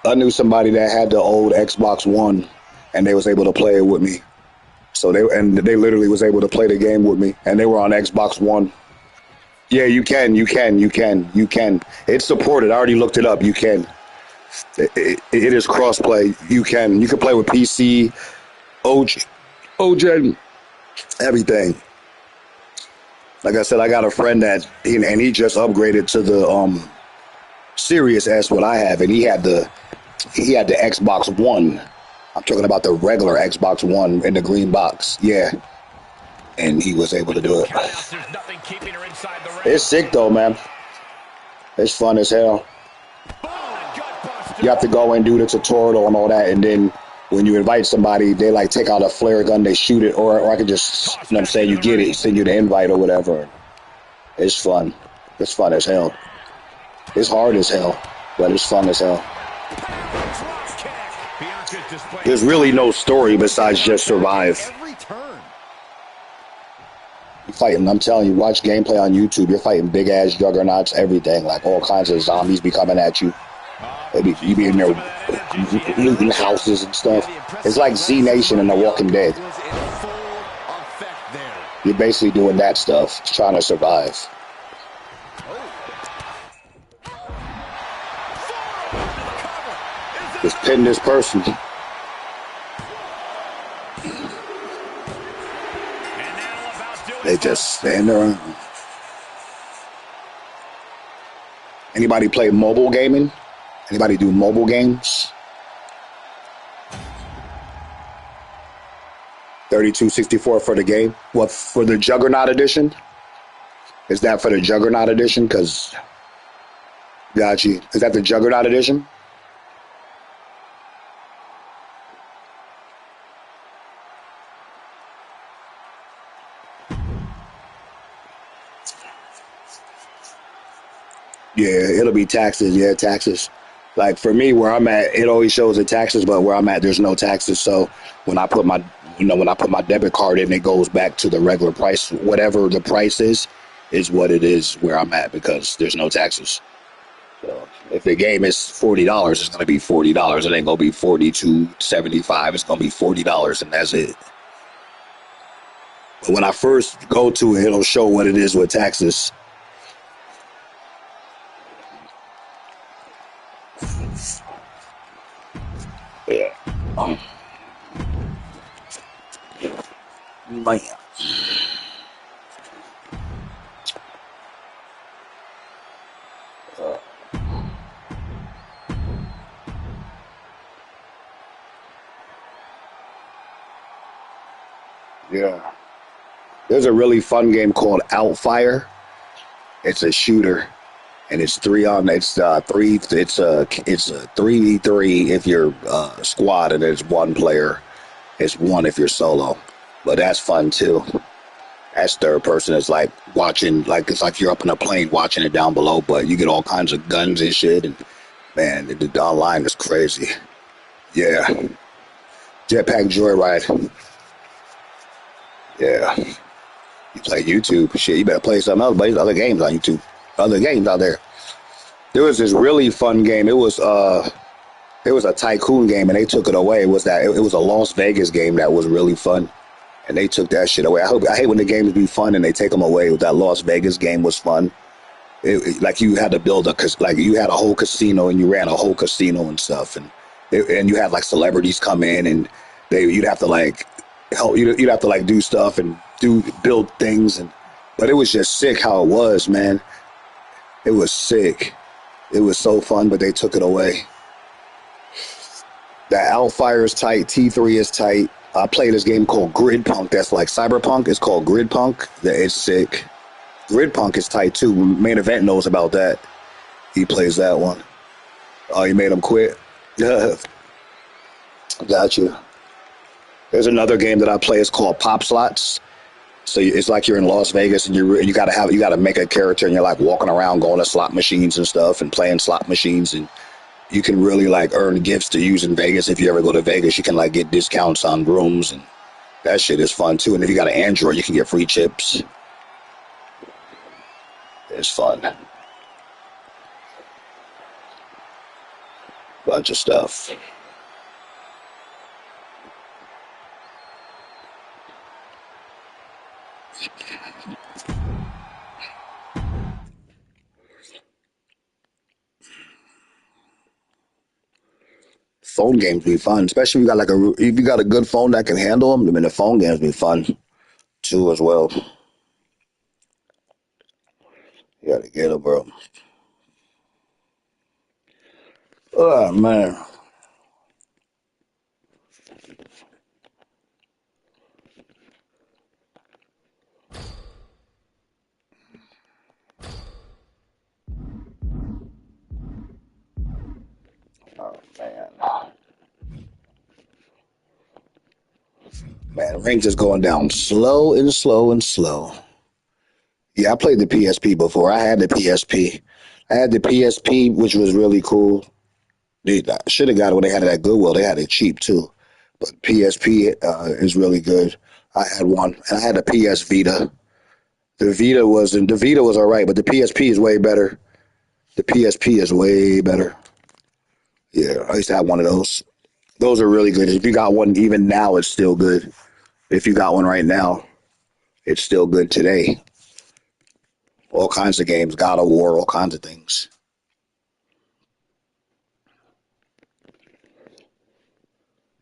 I knew somebody that had the old Xbox One and they was able to play it with me. So they literally was able to play the game with me and they were on Xbox One. Yeah, you can. It's supported. I already looked it up. You can. It is crossplay. You can play with PC, OG, everything. Like I said, I got a friend and he just upgraded to the Series S, what I have, and he had the Xbox One. I'm talking about the regular Xbox One in the green box. Yeah. And he was able to do it. It's sick though, man. It's fun as hell. You have to go and do the tutorial and all that, and then when you invite somebody, they like take out a flare gun, they shoot it, or I could just, you know what I'm saying, you get it, send you the invite or whatever. It's fun. It's fun as hell. It's hard as hell, but it's fun as hell. There's really no story besides just survive. Every turn. You're fighting, I'm telling you, watch gameplay on YouTube. You're fighting big ass juggernauts, everything, like all kinds of zombies be coming at you. You be in there looting houses and stuff. It's like Z Nation and The Walking Dead. You're basically doing that stuff, trying to survive. Just pin this person. They just stand around. Anybody play mobile gaming? Anybody do mobile games? 3264 for the game. What, for the Juggernaut edition? Is that for the Juggernaut edition? Because, got you. Is that the Juggernaut edition? Yeah, it'll be taxes. Yeah, taxes. Like for me, where I'm at, it always shows the taxes, but where I'm at, there's no taxes. So when I put my, when I put my debit card in, it goes back to the regular price. Whatever the price is what it is where I'm at because there's no taxes. So if the game is $40, it's gonna be $40. It ain't gonna be $42.75. It's gonna be $40, and that's it. But when I first go to it, it'll show what it is with taxes. Yeah. Man. Yeah. There's a really fun game called Outfire. It's a shooter. And it's three. It's a 3v3 if you're squad, and it's one player. It's one if you're solo, but that's fun too. That's third person. It's like watching, like it's like you're up in a plane watching it down below, but you get all kinds of guns and shit. And man, the online is crazy. Yeah, Jetpack Joyride. Yeah, you play YouTube. Shit, you better play something else. But there's other games on YouTube. Other games out there. There was this really fun game. It was a tycoon game, and they took it away. It was a Las Vegas game that was really fun, and they took that shit away. I hate when the games be fun and they take them away. That Las Vegas game was fun. Like you had to build you had a whole casino and you ran a whole casino and stuff, and you had like celebrities come in and you'd have to like help. You'd have to like do stuff and build things, but it was just sick how it was, man. It was sick. It was so fun, but they took it away. That Outfire is tight. T3 is tight. I play this game called Grid Punk. That's like Cyberpunk. It's called Grid Punk. It's sick. Grid Punk is tight too. Main Event knows about that. He plays that one. Oh, you made him quit? Yeah. Got you. There's another game that I play. It's called Pop Slots. So it's like you're in Las Vegas and you gotta make a character and you're like walking around going to slot machines and stuff and playing slot machines, and you can really like earn gifts to use in Vegas. If you ever go to Vegas, you can like get discounts on rooms, and that shit is fun too. And if you got an Android, you can get free chips. It's fun. Bunch of stuff. Phone games be fun, especially if you got a good phone that can handle them. I mean, the phone games be fun too as well. You gotta get them, bro. Oh man. Oh man. Man, ranks is going down slow and slow and slow. Yeah, I played the PSP before. I had the PSP. I had the PSP, which was really cool. Dude, I should have got it when they had it at Goodwill. They had it cheap too. But PSP is really good. I had one, and I had a PS Vita. The Vita was all right, but the PSP is way better. The PSP is way better. Yeah, I used to have one of those. Those are really good. If you got one, even now, it's still good. If you got one right now, it's still good today. All kinds of games, God of War, all kinds of things.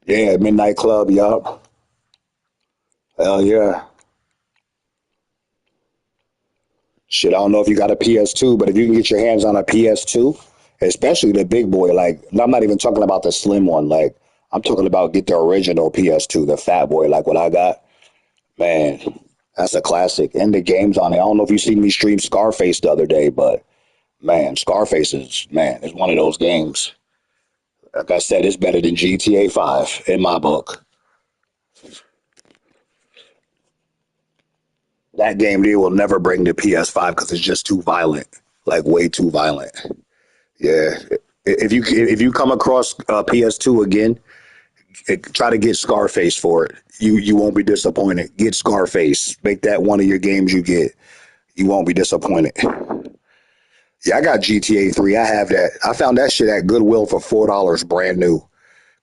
Yeah, Midnight Club, yup. Hell yeah. Shit, I don't know if you got a PS2, but if you can get your hands on a PS2, especially the big boy, like, I'm not even talking about the slim one. Like, I'm talking about get the original PS2, the fat boy, like what I got. Man, that's a classic. And the games on it. I don't know if you seen me stream Scarface the other day, but man, Scarface is one of those games. Like I said, it's better than GTA 5 in my book. That game they will never bring to PS5 because it's just too violent, like way too violent. Yeah, if you come across PS2 again, try to get Scarface for it. You won't be disappointed. Get Scarface. Make that one of your games you get. You won't be disappointed. Yeah, I got GTA 3. I have that. I found that shit at Goodwill for $4 brand new.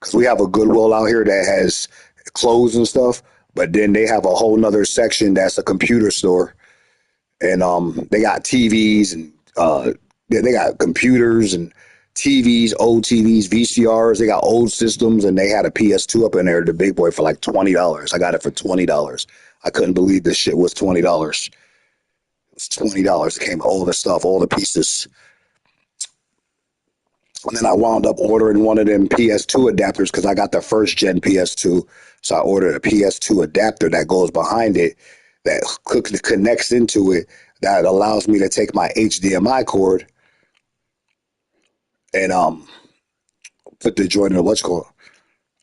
Because we have a Goodwill out here that has clothes and stuff, but then they have a whole nother section that's a computer store, and they got TVs and they got computers and TVs, old TVs, VCRs. They got old systems, and they had a PS2 up in there, the big boy, for like $20. I got it for $20. I couldn't believe this shit was $20. It was $20. It came all the stuff, all the pieces. And then I wound up ordering one of them PS2 adapters because I got the first gen PS2. So I ordered a PS2 adapter that goes behind it, that connects into it, that allows me to take my HDMI cord and put the joint in electrical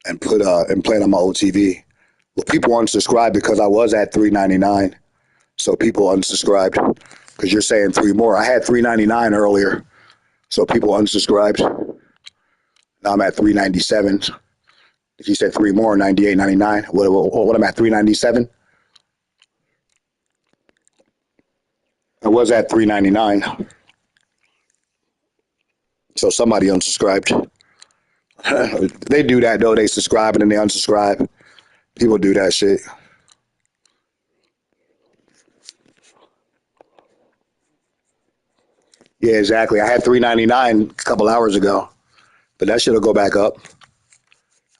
and put and play it on my old TV. Well, people unsubscribed because I was at $3.99, so people unsubscribed because you're saying three more. I had $3.99 earlier, so people unsubscribed. Now I'm at $3.97. If you said three more, 98.99. What am I at? $3.97. I was at $3.99, so somebody unsubscribed. They do that though. They subscribe and then they unsubscribe. People do that shit. Yeah, exactly. I had $3.99 a couple hours ago, but that shit'll go back up.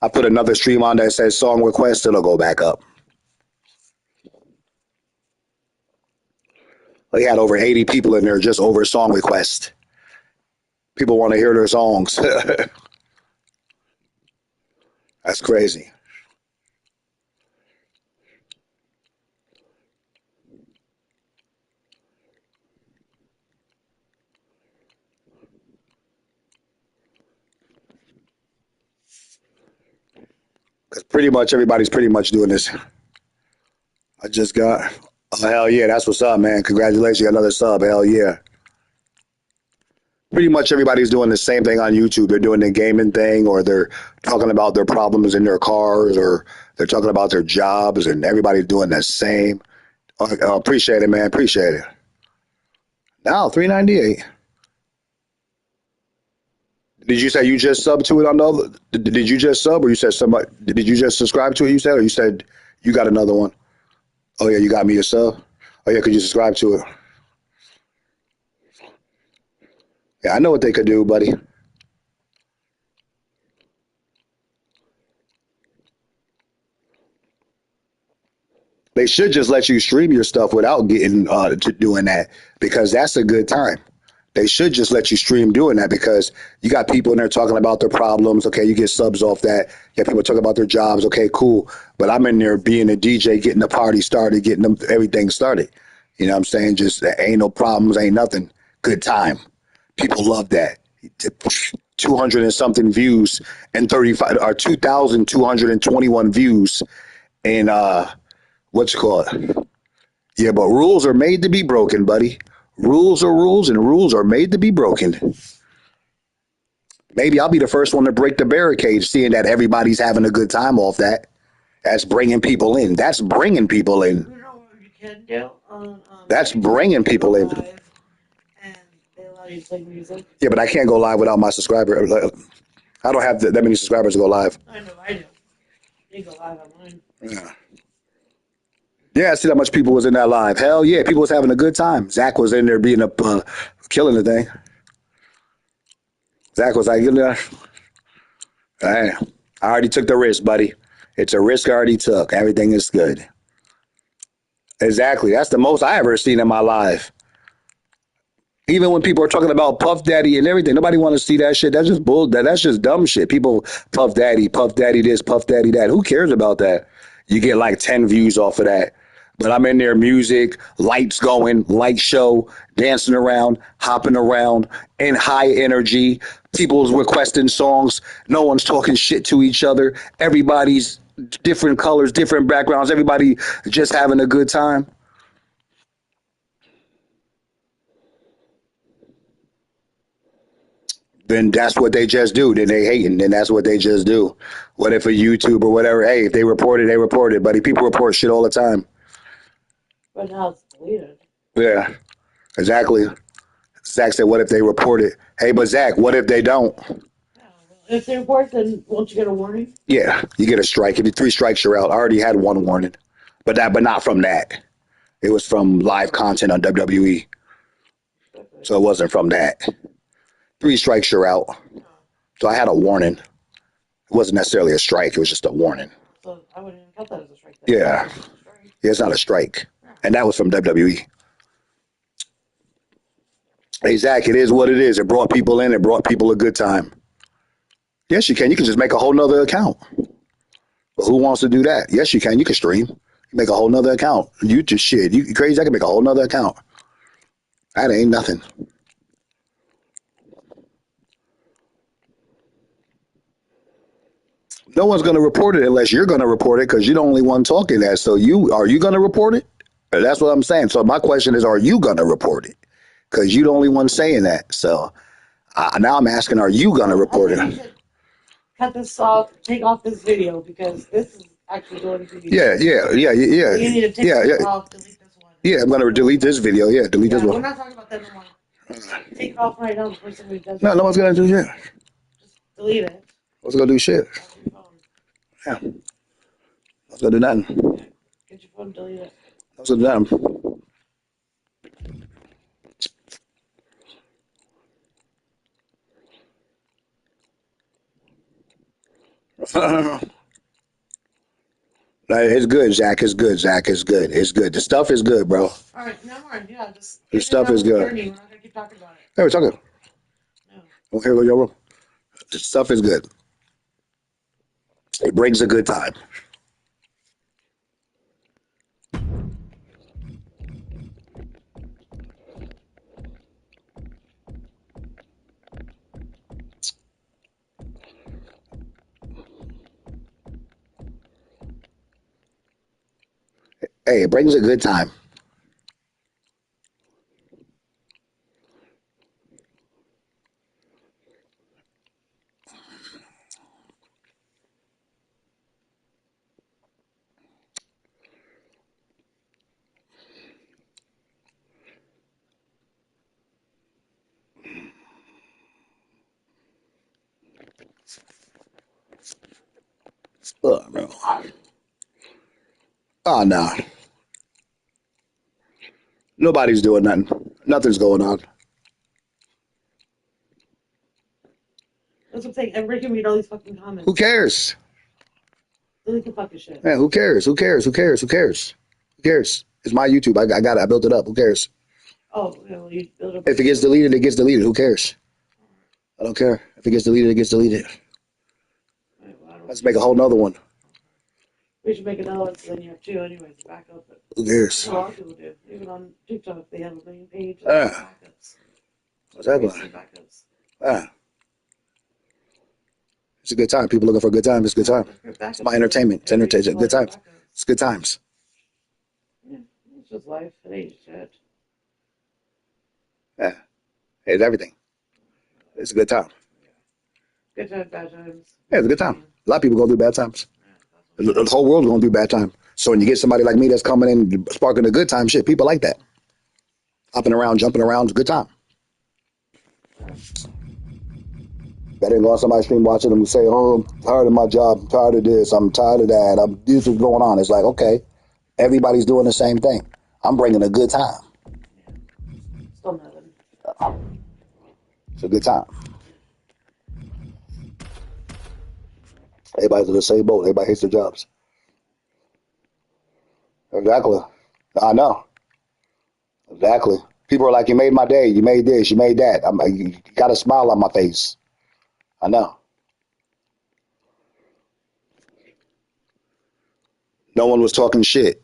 I put another stream on that says song request. It'll go back up. They had over 80 people in there just over song request. People want to hear their songs. That's crazy. Pretty much everybody's pretty much doing this. I just got. Oh, hell yeah, that's what's up, man. Congratulations, you got another sub. Hell yeah. Pretty much everybody's doing the same thing on YouTube. They're doing the gaming thing, or they're talking about their problems in their cars, or they're talking about their jobs, and everybody's doing the same. Appreciate it, man. Appreciate it. Now, $3.98. Did you say you just subbed to it on the other? Did you just sub, or you said somebody? Did you just subscribe to it? You said, or you said you got another one? Oh yeah, you got me a sub. Oh yeah, could you subscribe to it? Yeah, I know what they could do, buddy. They should just let you stream your stuff without getting to doing that, because that's a good time. They should just let you stream doing that, because you got people in there talking about their problems. Okay, you get subs off that. You got people talking about their jobs. Okay, cool. But I'm in there being a DJ, getting the party started, getting them everything started. You know what I'm saying? Just ain't no problems, ain't nothing. Good time. People love that. 200 and something views and 35 or 2,221 views and what's it called? Yeah, but rules are made to be broken, buddy. Rules are rules, and rules are made to be broken. Maybe I'll be the first one to break the barricade, seeing that everybody's having a good time off that. That's bringing people in. That's bringing people in. You know what you can do on That's bringing people in. live, and they allow you to play music. Yeah, but I can't go live without my subscriber. I don't have that many subscribers to go live. I know, I do. You go live on mine. Yeah. Yeah, I see how much people was in that live. Hell yeah, people was having a good time. Zach was in there being up, killing the thing. Zach was like, you know, hey, I already took the risk, buddy. It's a risk I already took. Everything is good. Exactly. That's the most I ever seen in my life. Even when people are talking about Puff Daddy and everything, nobody want to see that shit. That's just bull. That's just dumb shit. People, Puff Daddy this, Puff Daddy that. Who cares about that? You get like 10 views off of that. But I'm in there, music, lights going, light show, dancing around, hopping around, in high energy. People's requesting songs. No one's talking shit to each other. Everybody's different colors, different backgrounds. Everybody just having a good time. Then that's what they just do. Then they hating. Then that's what they just do. What if a YouTube or whatever? Hey, if they report it, they report it. Buddy, people report shit all the time. But now it's deleted. Yeah, exactly. Zach said, what if they report it? Hey, but Zach, what if they don't? If they report, then won't you get a warning? Yeah, you get a strike. If you 3 strikes, you're out. I already had 1 warning, but not from that. It was from live content on WWE, so it wasn't from that. 3 strikes, you're out. So I had a warning. It wasn't necessarily a strike. It was just a warning. So I wouldn't even count that as a strike. Then. Yeah. Yeah, it's not a strike. And that was from WWE. Hey, Zach, it is what it is. It brought people in. It brought people a good time. Yes, you can. You can just make a whole nother account. But who wants to do that? Yes, you can. You can stream. You make a whole nother account. You just shit. You crazy? I can make a whole nother account. That ain't nothing. No one's going to report it unless you're going to report it, because you're the only one talking that. So are you going to report it? That's what I'm saying. So my question is, are you going to report it? Because you're the only one saying that. So now I'm asking, are you going to report it? Cut this off. Take off this video, because this is actually going to be. Yeah. You need to take this off. Delete this one. Yeah, I'm going to delete this video. Yeah, delete this We're one. not talking about that anymore. Take it off right now before somebody does No, it. no one's going to do shit. Just delete it. What's going to do shit? Off your phone. Yeah. What's going to do nothing? Get your phone, delete it. What's going to do nothing? It's good, Zach. It's good, Zach. It's good. It's good. The stuff is good, bro. All right, no more. Yeah, just. The stuff is good. We're not gonna keep talking about it. Hey, we're talking. No. Here, go your room. The stuff is good. It brings a good time. Hey, it brings a good time. Oh, no. Oh, no. Nobody's doing nothing. Nothing's going on. That's what I'm saying. Everybody can read all these fucking comments. Who cares? They can fucking shit. Man, who cares? Who cares? Who cares? Who cares? Who cares? It's my YouTube. I got it. I built it up. Who cares? Oh, well, you build up. If it gets deleted, it gets deleted. Who cares? I don't care. If it gets deleted, it gets deleted. Let's make a whole nother one. We should make another one so then you have two anyways to back up it. Who cares? A lot of people do. Even on TikTok, they have a million pages of Ah. backups. What's that Crazy about? backups. Ah. It's a good time. People looking for a good time. It's a good time. It's my entertainment. It's entertainment. Good times. It's good times. Yeah, it's just life. It ain't shit. Yeah. It's everything. It's a good time. Good times, bad times. Yeah, it's a good time. A lot of people go through bad times. The whole world's going through bad time. So when you get somebody like me that's coming in, sparking a good time, shit, people like that. Hopping around, jumping around, it's a good time. Better than go on somebody's stream watching them and say, oh, I'm tired of my job. I'm tired of this. I'm tired of that. This is going on. It's like, okay, everybody's doing the same thing. I'm bringing a good time. Still nothing. It's a good time. Everybody's in the same boat. Everybody hates their jobs. Exactly. I know. Exactly. People are like, you made my day. You made this. You made that. You got a smile on my face. I know. No one was talking shit.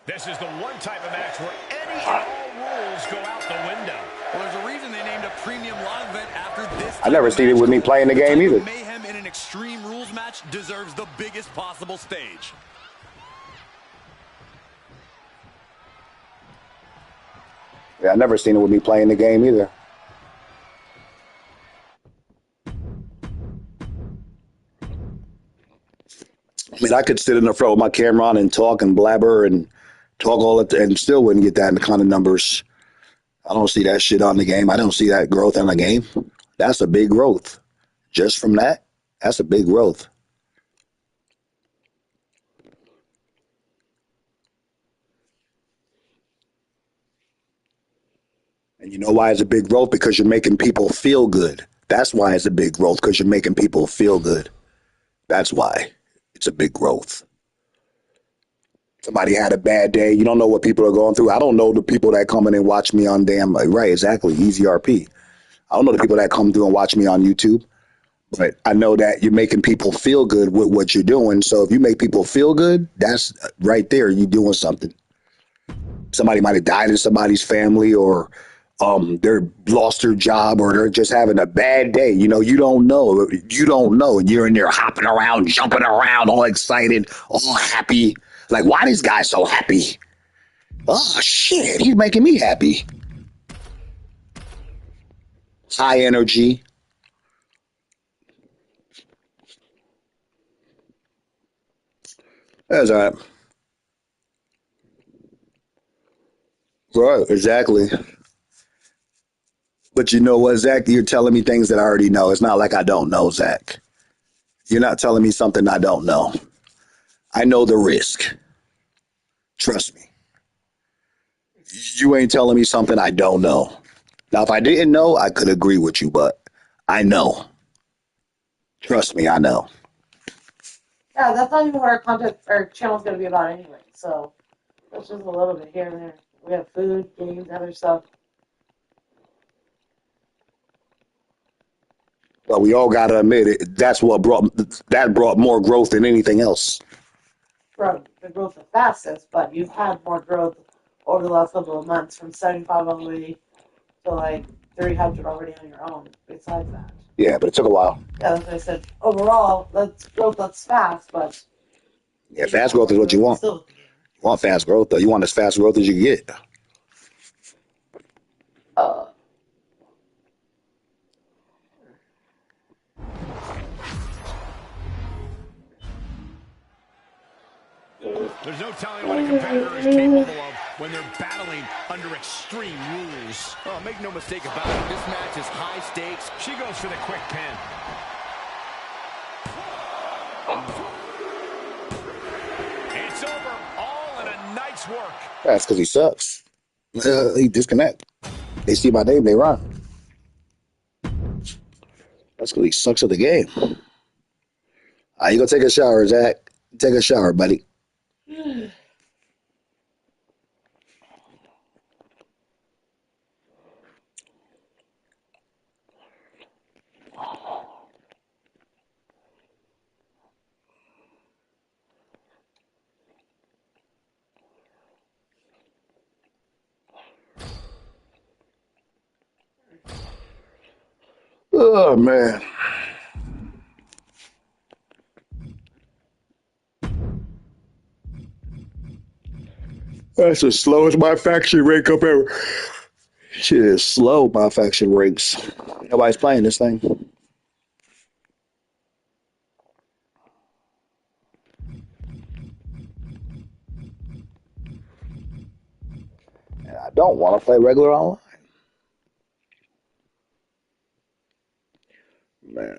This is the one type of match where any and all rules go out the window. Well, there's a reason they named a premium live event after this. I never seen it with me playing the game either. Mayhem in an Extreme Rules match deserves the biggest possible stage. Yeah, I never seen it with me playing the game either. I mean, I could sit in the front with my camera on and talk and blabber and talk all that and still wouldn't get that kind of numbers. I don't see that shit on the game. I don't see that growth on the game. That's a big growth. Just from that, that's a big growth. And you know why it's a big growth? Because you're making people feel good. That's why it's a big growth, because you're making people feel good. That's why it's a big growth. Somebody had a bad day. You don't know what people are going through. I don't know the people that come in and watch me on right, exactly, Easy RP. I don't know the people that come through and watch me on YouTube. But I know that you're making people feel good with what you're doing. So if you make people feel good, that's right there. You're doing something. Somebody might have died in somebody's family, or they're lost their job, or they're just having a bad day. You know, you don't know. You don't know. And you're in there hopping around, jumping around, all excited, all happy. Like, why this guy so happy? Oh, shit. He's making me happy. High energy. That's all right. Right, exactly. But you know what, Zach? You're telling me things that I already know. It's not like I don't know, Zach. You're not telling me something I don't know. I know the risk. Trust me. You ain't telling me something I don't know. Now, if I didn't know, I could agree with you, but I know. Trust me, I know. Yeah, that's not even what our content, our channel's going to be about anyway. So that's just a little bit here and there. We have food, games, other stuff. But we all got to admit it. That's what brought more growth than anything else. Bro, the growth the fastest, but you've had more growth over the last couple of months from 75 all the way to like 300 already on your own. Besides that. Yeah, but it took a while. Yeah, that's what I said. Overall, that's growth that's fast, but Yeah, fast growth is what you want. Still, You want fast growth, though. You want as fast growth as you can get. There's no telling what a competitor is capable of when they're battling under extreme rules. Oh, make no mistake about it, this match is high stakes. She goes for the quick pin. It's over, all in a night's work. That's because he sucks. He disconnect. They see my name, they run. That's because he sucks at the game. All right, you go take a shower, Zach. Take a shower, buddy. Oh, man. That's the slowest my faction rank up ever. Shit is slow, my faction ranks. Nobody's playing this thing. And I don't want to play regular online. Man.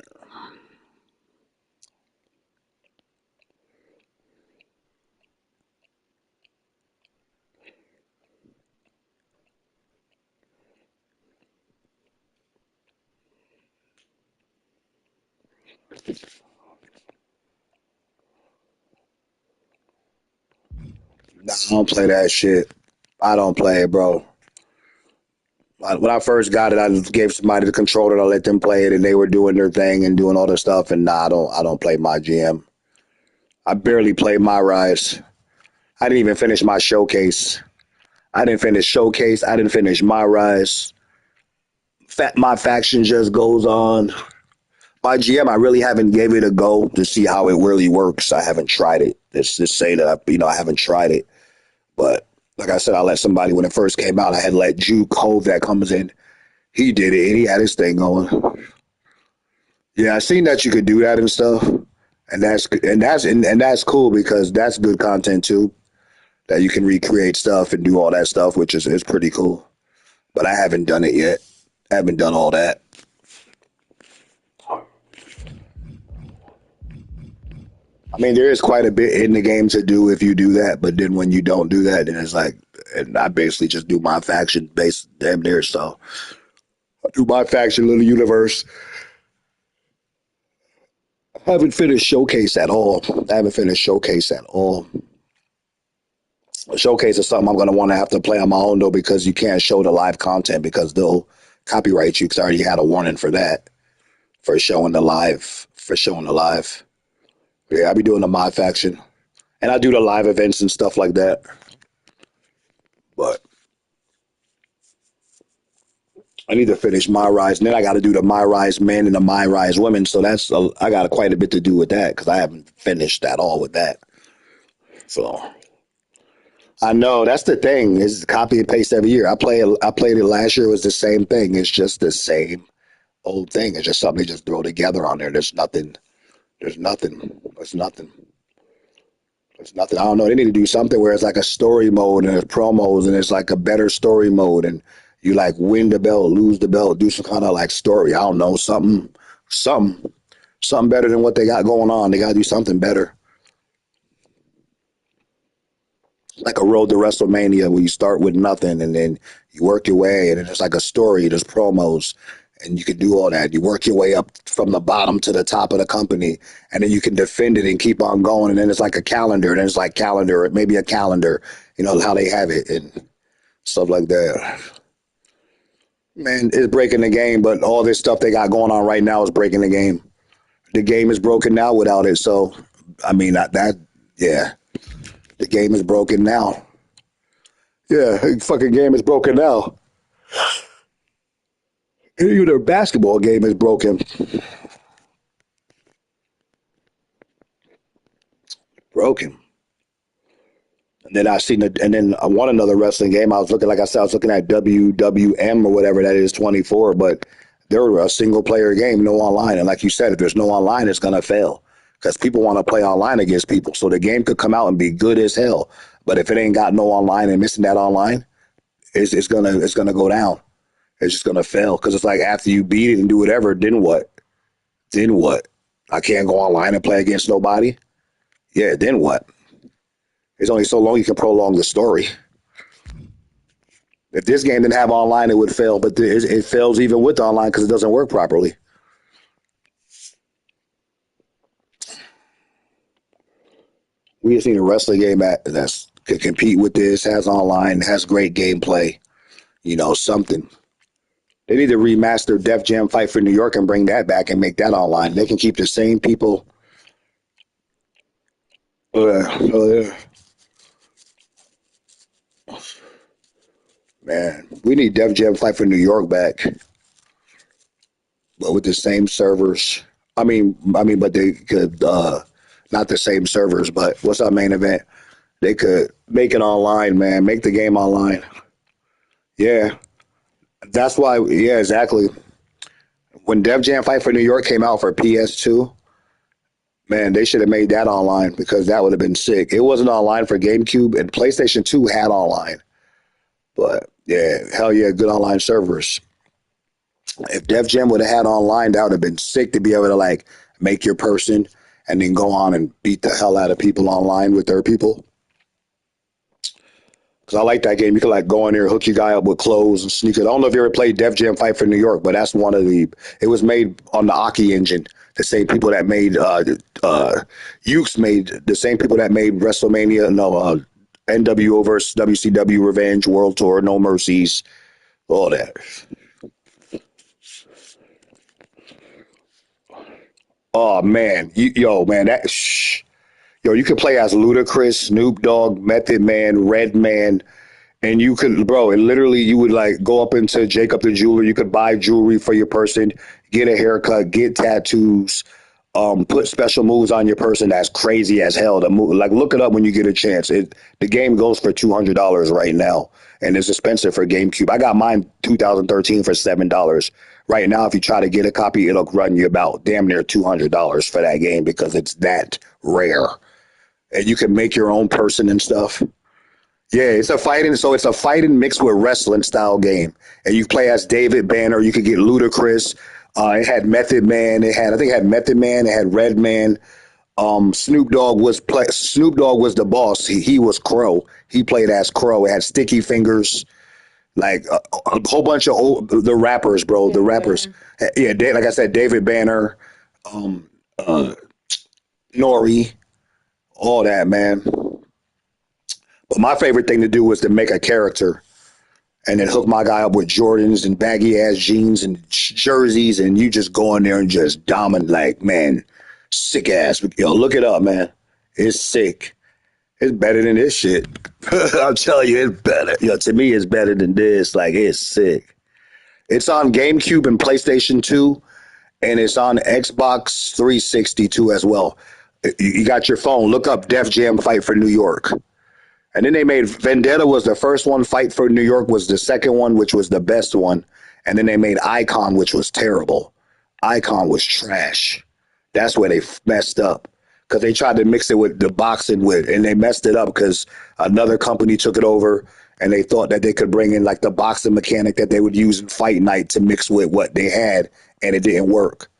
Nah, I don't play that shit. I don't play it, bro. When I first got it, I just gave somebody the controller to let them play it, and they were doing their thing and doing all this stuff. And nah, I don't play my GM. I barely play my Rise. I didn't even finish my showcase. I didn't finish showcase. I didn't finish my Rise. My faction just goes on. My GM, I really haven't gave it a go to see how it really works. I haven't tried it. Let's just say that I haven't tried it. But like I said, I let somebody when it first came out. I had let Juke Hove that comes in. He did it and he had his thing going. Yeah, I seen that you could do that and stuff, and that's cool because that's good content too. That you can recreate stuff and do all that stuff, which is pretty cool. But I haven't done it yet. I haven't done all that. I mean, there is quite a bit in the game to do if you do that, but then when you don't do that, then it's like, and I basically just do my faction based damn near. So I do my faction, little universe. I haven't finished Showcase at all. Showcase is something I'm going to want to have to play on my own though, because you can't show the live content because they'll copyright you. Because I already had a warning for that for showing the live. Yeah, I be doing the mod faction, and I do the live events and stuff like that. But I need to finish My Rise, and then I got to do the My Rise men and the My Rise women. So I got quite a bit to do with that because I haven't finished at all with that. So I know that's the thing is copy and paste every year. I played it last year. It was the same thing. It's just the same old thing. It's just something they just throw together on there. There's nothing. There's nothing. I don't know. They need to do something where it's like a story mode and there's promos and it's like a better story mode and you like win the belt, lose the belt, do some kind of like story. I don't know, something better than what they got going on. They got to do something better. Like a road to WrestleMania where you start with nothing and then you work your way and then it's like a story, there's promos and you can do all that. You work your way up from the bottom to the top of the company and then you can defend it and keep on going and then it's like a calendar and then it's like calendar, maybe a calendar, you know, how they have it and stuff like that. Man, it's breaking the game, but all this stuff they got going on right now is breaking the game. The game is broken now without it, so, I mean, yeah. The game is broken now. Yeah, the fucking game is broken now. Even their basketball game is broken. Broken. And then I won another wrestling game. I was looking, like I said, I was looking at WWM or whatever that is, 24, but they're a single player game, no online. And like you said, if there's no online, it's going to fail because people want to play online against people. So the game could come out and be good as hell. But if it ain't got no online and missing that online, it's gonna go down. It's just gonna fail because it's like after you beat it and do whatever, then what? Then what? I can't go online and play against nobody. Yeah, then what? It's only so long you can prolong the story. If this game didn't have online, it would fail, but it fails even with online because it doesn't work properly. We just need a wrestling game that can compete with this, has online, has great gameplay, something. They need to remaster Def Jam Fight for New York and bring that back and make that online. They can keep the same people. Yeah. Man, we need Def Jam Fight for New York back, but with the same servers. But they could not the same servers. But what's our main event? They could make it online, man. Make the game online. Yeah, that's why. Yeah, exactly. When Def Jam Fight for New York came out for PS2, man, they should have made that online because that would have been sick. It wasn't online for GameCube, and PlayStation 2 had online. But yeah, hell yeah, good online servers. If Def Jam would have had online, that would have been sick to be able to make your person and then go on and beat the hell out of people online with their people. Because I like that game. You can go in there, hook your guy up with clothes and sneak it. I don't know if you ever played Def Jam Fight for New York, but that's one of it was made on the Aki engine. The same people that made Ukes made the same people that made WrestleMania, NWO versus WCW Revenge, World Tour, No Mercies, all that. Oh man, you could play as Ludacris, Snoop Dogg, Method Man, Redman, and you could, bro. And literally, you would go up into Jacob the jeweler. You could buy jewelry for your person, get a haircut, get tattoos, put special moves on your person. That's crazy as hell. To move, look it up when you get a chance. The game goes for $200 right now, and it's expensive for GameCube. I got mine 2013 for $7. Right now, if you try to get a copy, it'll run you about damn near $200 for that game because it's that rare. And you can make your own person and stuff. Yeah, it's a fighting mixed with wrestling style game. And you play as David Banner. You could get Ludacris. It had Method Man. It had Method Man. It had Redman. Snoop Dogg was the boss. He was Crow. He played as Crow. It had Sticky Fingers. A whole bunch of the rappers, bro. The rappers. Yeah, like I said, David Banner, Nori, all that, man. But my favorite thing to do was to make a character and then hook my guy up with Jordans and baggy ass jeans and jerseys, and you just go in there and just dominate, man, sick ass. Look it up, man. It's sick. It's better than this shit. I'm telling you, it's better. To me, it's better than this. It's sick. It's on GameCube and PlayStation 2, and it's on Xbox 360 too as well. You got your phone. Look up Def Jam Fight for New York. And then they made Vendetta was the first one. Fight for New York was the second one, which was the best one. And then they made Icon, which was terrible. Icon was trash. That's where they messed up. Because they tried to mix it with the boxing and they messed it up because another company took it over and they thought that they could bring in the boxing mechanic that they would use in Fight Night to mix with what they had, and it didn't work.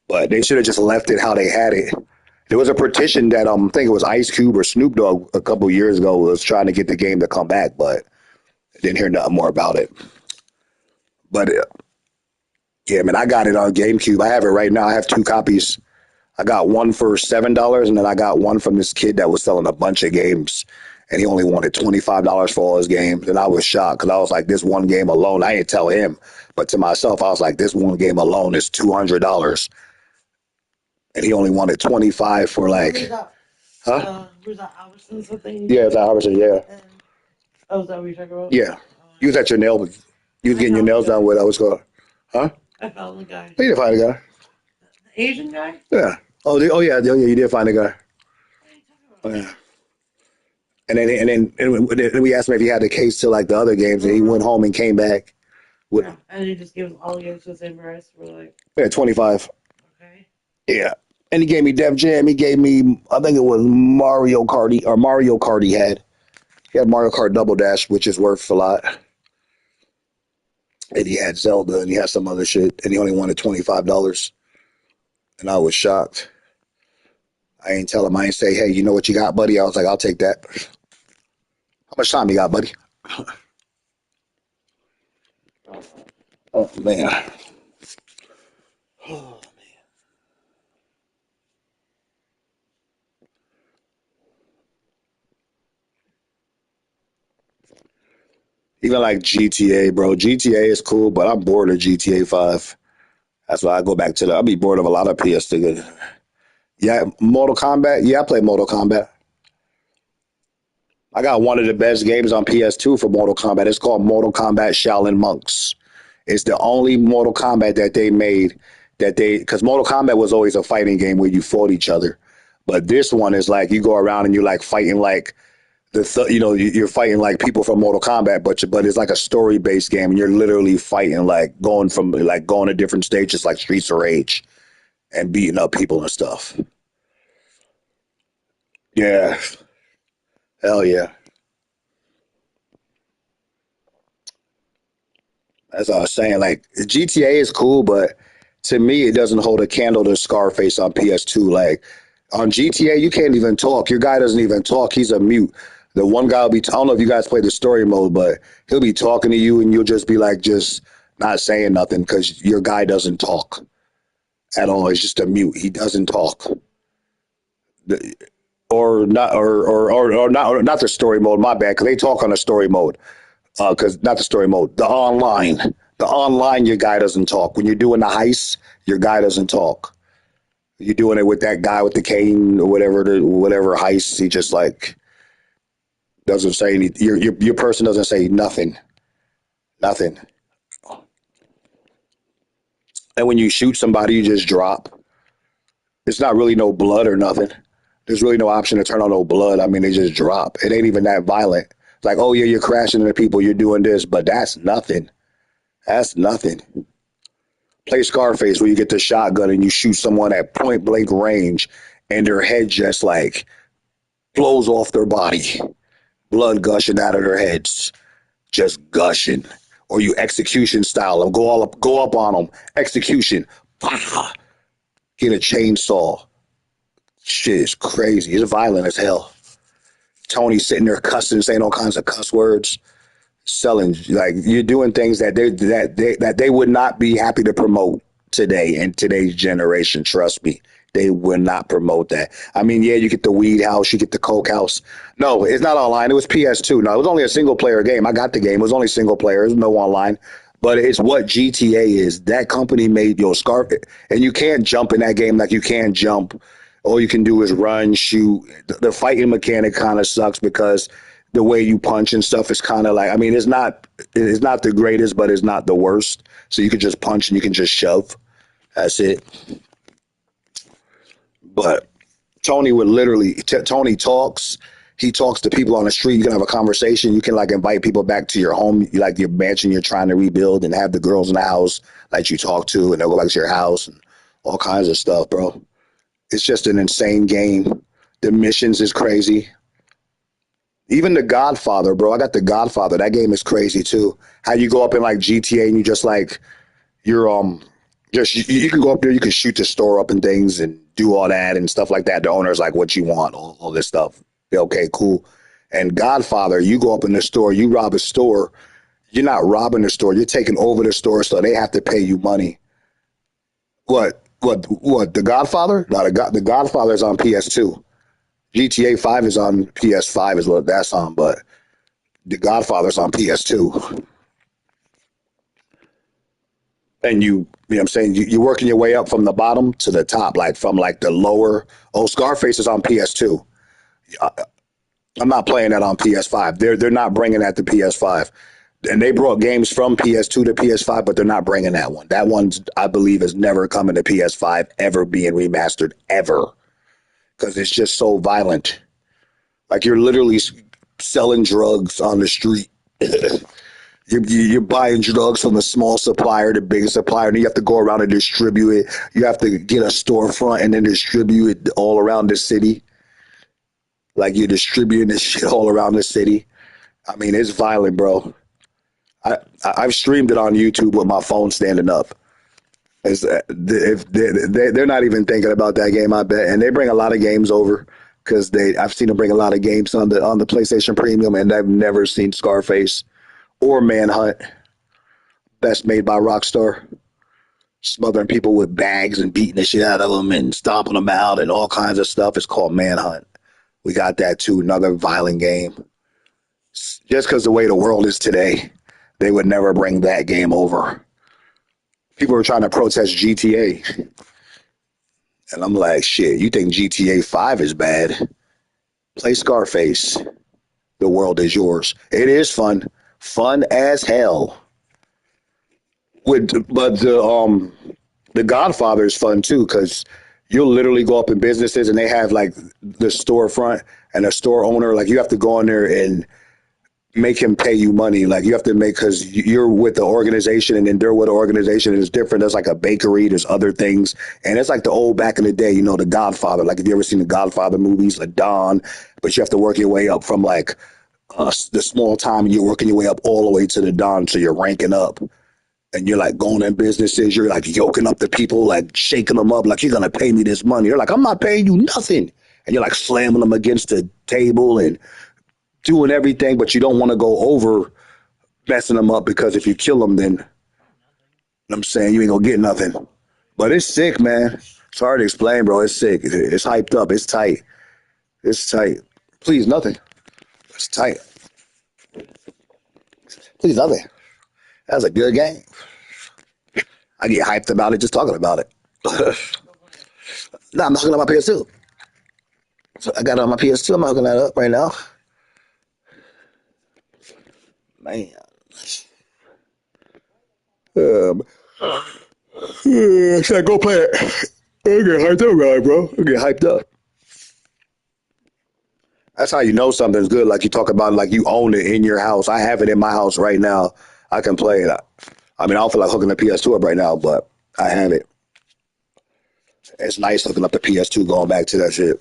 But they should have just left it how they had it. There was a petition that I think it was Ice Cube or Snoop Dogg a couple years ago was trying to get the game to come back, but I didn't hear nothing more about it. But yeah, man, I got it on GameCube. I have it right now. I have 2 copies. I got one for $7, and then I got one from this kid that was selling a bunch of games, and he only wanted $25 for all his games. And I was shocked because I was like, this one game alone, I didn't tell him, but to myself, I was like, this one game alone is $200. And he only wanted $25 for huh? Who's that, Albertsons, I think? Yeah, it's Albertson, yeah. Oh, is that what you're talking about? Yeah. You was at your nail, you was getting your nails done with, I was going, Huh? I found the guy. Oh, you did find a guy. The Asian guy? Yeah. Yeah, you did find a guy. Oh, yeah. And then we asked him if he had the case to like the other games, and he went home and came back with Yeah. And he just gave all the games to the same price. We're like, 25. okay. Yeah. And he gave me Def Jam. He gave me, I think it was Mario Kart. He had. He had Mario Kart Double Dash, which is worth a lot. And he had Zelda, and he had some other shit, and he only wanted $25. And I was shocked. I ain't tell him. I ain't say, hey, you know what you got, buddy? I was like, I'll take that. How much time you got, buddy? Oh, man. Oh, man. Even like GTA, bro. GTA is cool, but I'm bored of GTA 5. That's why I go back to I'll be bored of a lot of PS2. Yeah, Mortal Kombat. Yeah, I play Mortal Kombat. I got one of the best games on PS2 for Mortal Kombat. It's called Mortal Kombat Shaolin Monks. It's the only Mortal Kombat that they made because Mortal Kombat was always a fighting game where you fought each other. But this one is like you go around and you're like fighting like you're fighting like people from Mortal Kombat, but it's like a story based game, and you're literally fighting like going to different stages like Streets of Rage and beating up people and stuff. Yeah, hell yeah. That's what I was saying. Like GTA is cool, but to me, it doesn't hold a candle to Scarface on PS2. Like on GTA, you can't even talk. Your guy doesn't even talk. He's a mute. The one guy will be. I don't know if you guys play the story mode, but he'll be talking to you, and you'll just be like, just not saying nothing because your guy doesn't talk at all. He's just a mute. He doesn't talk. Or not, or not the story mode. My bad, because they talk on the story mode. Because not the story mode, the online, your guy doesn't talk. When you're doing the heist, your guy doesn't talk. You're doing it with that guy with the cane or whatever heist. He just like doesn't say anything. Your person doesn't say nothing, nothing. And when you shoot somebody, you just drop. It's not really no blood or nothing. There's really no option to turn on no blood. I mean, they just drop. It ain't even that violent. It's like, oh yeah, you're crashing into people, you're doing this, but that's nothing. That's nothing. Play Scarface where you get the shotgun and you shoot someone at point blank range and their head just like blows off their body. Blood gushing out of their heads. Just gushing. Or you execution style them. Go up on them. Execution. Get a chainsaw. Shit is crazy. It's violent as hell. Tony sitting there cussing, saying all kinds of cuss words. Selling like you're doing things that they would not be happy to promote today in today's generation. Trust me, they would not promote that. I mean, yeah, you get the weed house, you get the coke house. No, it's not online. It was PS2. No, it was only a single player game. I got the game. It was only single player. There's no online. But it's what GTA is. That company made your Scarf, and you can't jump in that game like you can't jump. All you can do is run, shoot. The fighting mechanic kind of sucks because the way you punch and stuff is kind of like, I mean, it's not the greatest, but it's not the worst. So you can just punch and you can just shove. That's it. But Tony would literally, Tony talks. He talks to people on the street. You can have a conversation. You can like invite people back to your home, like your mansion you're trying to rebuild, and have the girls in the house like you talk to, and they'll go back to your house and all kinds of stuff, bro. It's just an insane game. The missions is crazy. Even the Godfather, bro. I got the Godfather. That game is crazy too. How you go up in like GTA and you just like you're just you can go up there, you can shoot the store up and things and do all that and stuff like that. The owner's like, what you want, all this stuff. Okay, cool. And Godfather, you go up in the store, you rob a store. You're not robbing the store. You're taking over the store, so they have to pay you money. What? The Godfather? No, the Godfather is on PS2. GTA 5 is on PS5 is what that's on, but The Godfather's on PS2. And you know what I'm saying? You're working your way up from the bottom to the top, like from like the lower. Oh, Scarface is on PS2. I'm not playing that on PS5. They're not bringing that to PS5. And they brought games from PS2 to PS5, but they're not bringing that one. That one's, I believe, is never coming to PS5, ever being remastered, ever. Because it's just so violent. Like, you're literally selling drugs on the street. You're buying drugs from the small supplier, the big supplier, and you have to go around and distribute it. You have to get a storefront and then distribute it all around the city. Like, you're distributing this shit all around the city. I mean, it's violent, bro. I've streamed it on YouTube with my phone standing up. If they're not even thinking about that game, I bet. And they bring a lot of games over because I've seen them bring a lot of games on the PlayStation Premium, and I've never seen Scarface or Manhunt. Best made by Rockstar. Smothering people with bags and beating the shit out of them and stomping them out and all kinds of stuff. It's called Manhunt. We got that too, another violent game. Just because the way the world is today, they would never bring that game over. People were trying to protest GTA. And I'm like, shit, you think GTA 5 is bad? Play Scarface. The world is yours. It is fun. Fun as hell. But the Godfather is fun too, because you'll literally go up in businesses and they have like the storefront and a store owner. Like, you have to go in there and make him pay you money. Like, you have to make, because you're with the organization and then they're with the organization, and it's different. There's like a bakery, there's other things, and it's like the old back in the day, the Godfather. Like, if you ever seen the Godfather movies, like Don, but you have to work your way up from like the small time, and you're working your way up all the way to the Don, so you're ranking up. And you're like going in businesses, you're like yoking up the people, like shaking them up, like, you're gonna pay me this money. You're like, I'm not paying you nothing. And you're like slamming them against the table and doing everything, but you don't want to go over messing them up, because if you kill them, then I'm saying you ain't gonna get nothing. But it's sick, man. It's hard to explain, bro. It's sick. It's hyped up. It's tight. It's tight. Please, nothing. It's tight. Please, nothing. That's a good game. I get hyped about it just talking about it. No, I'm hooking up my PS2. So I got it on my PS2. I'm hooking that up right now. Man. Should I go play it? I get hyped up, right, bro. I get hyped up. That's how you know something's good. Like, you talk about, like, you own it in your house. I have it in my house right now. I can play it. I mean, I don't feel like hooking the PS2 up right now, but I have it. It's nice hooking up the PS2, going back to that shit.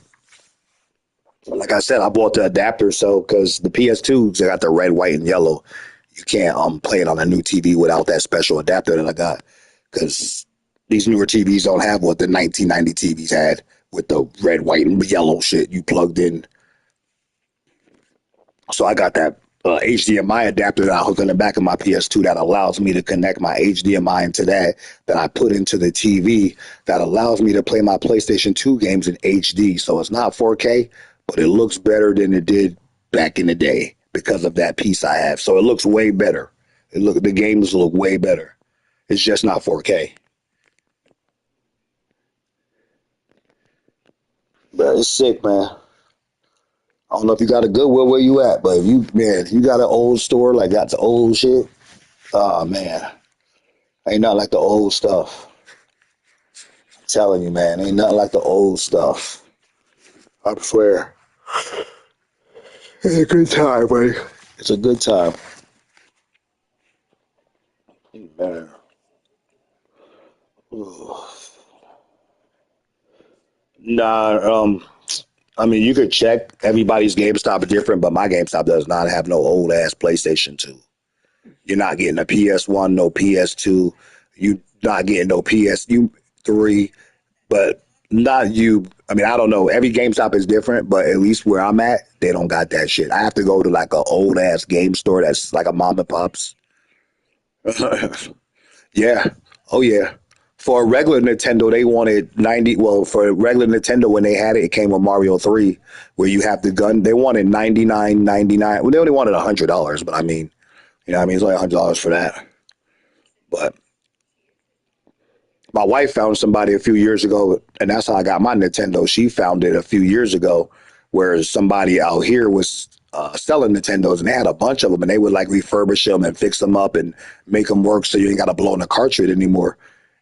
Like I said, I bought the adapter, so, because the PS2s, they got the red, white, and yellow. You can't play it on a new TV without that special adapter that I got, because these newer TVs don't have what the 1990 TVs had with the red, white, and yellow shit you plugged in. So I got that HDMI adapter that I hook on the back of my PS2 that allows me to connect my HDMI into that I put into the TV, that allows me to play my PlayStation 2 games in HD. So it's not 4K, but it looks better than it did back in the day because of that piece I have. So it looks way better. The games look way better. It's just not 4K. But it's sick, man. I don't know if you got a Goodwill where you at, but if you got an old store, like that's old shit, oh man, ain't nothing like the old stuff. I'm telling you, man, ain't nothing like the old stuff. I swear. It's a good time, buddy. It's a good time. Man. Nah, I mean, you could check. Everybody's GameStop is different, but my GameStop does not have no old ass PlayStation 2. You're not getting a PS1, no PS2. You're not getting no PS3, but not you. I mean, I don't know. Every GameStop is different, but at least where I'm at, they don't got that shit. I have to go to like an old ass game store that's like a mom and pop's. Yeah. Oh, yeah. For a regular Nintendo, they wanted 90. Well, for a regular Nintendo, when they had it, it came with Mario 3, where you have the gun. They wanted $99.99. Well, they only wanted $100, but I mean, it's only $100 for that. But my wife found somebody a few years ago, and that's how I got my Nintendo. She found it a few years ago whereas somebody out here was selling Nintendos, and they had a bunch of them, and they would like refurbish them and fix them up and make them work so you ain't got to blow in the cartridge anymore.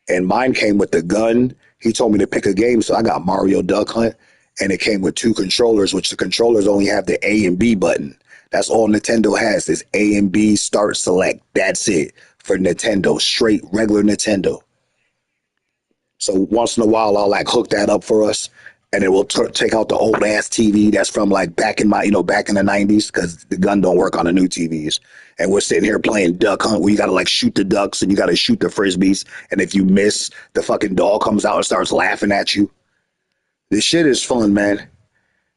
And mine came with the gun. He told me to pick a game, so I got Mario Duck Hunt, and it came with 2 controllers, which the controllers only have the A and B button. That's all Nintendo has is A and B, start, select. That's it for Nintendo, straight regular Nintendo. So once in a while, I'll like hook that up for us, and it will take out the old ass TV that's from like back in back in the 90s, because the gun don't work on the new TVs. And we're sitting here playing Duck Hunt, where you gotta like shoot the ducks and you gotta shoot the frisbees, and if you miss, the fucking dog comes out and starts laughing at you. This shit is fun, man.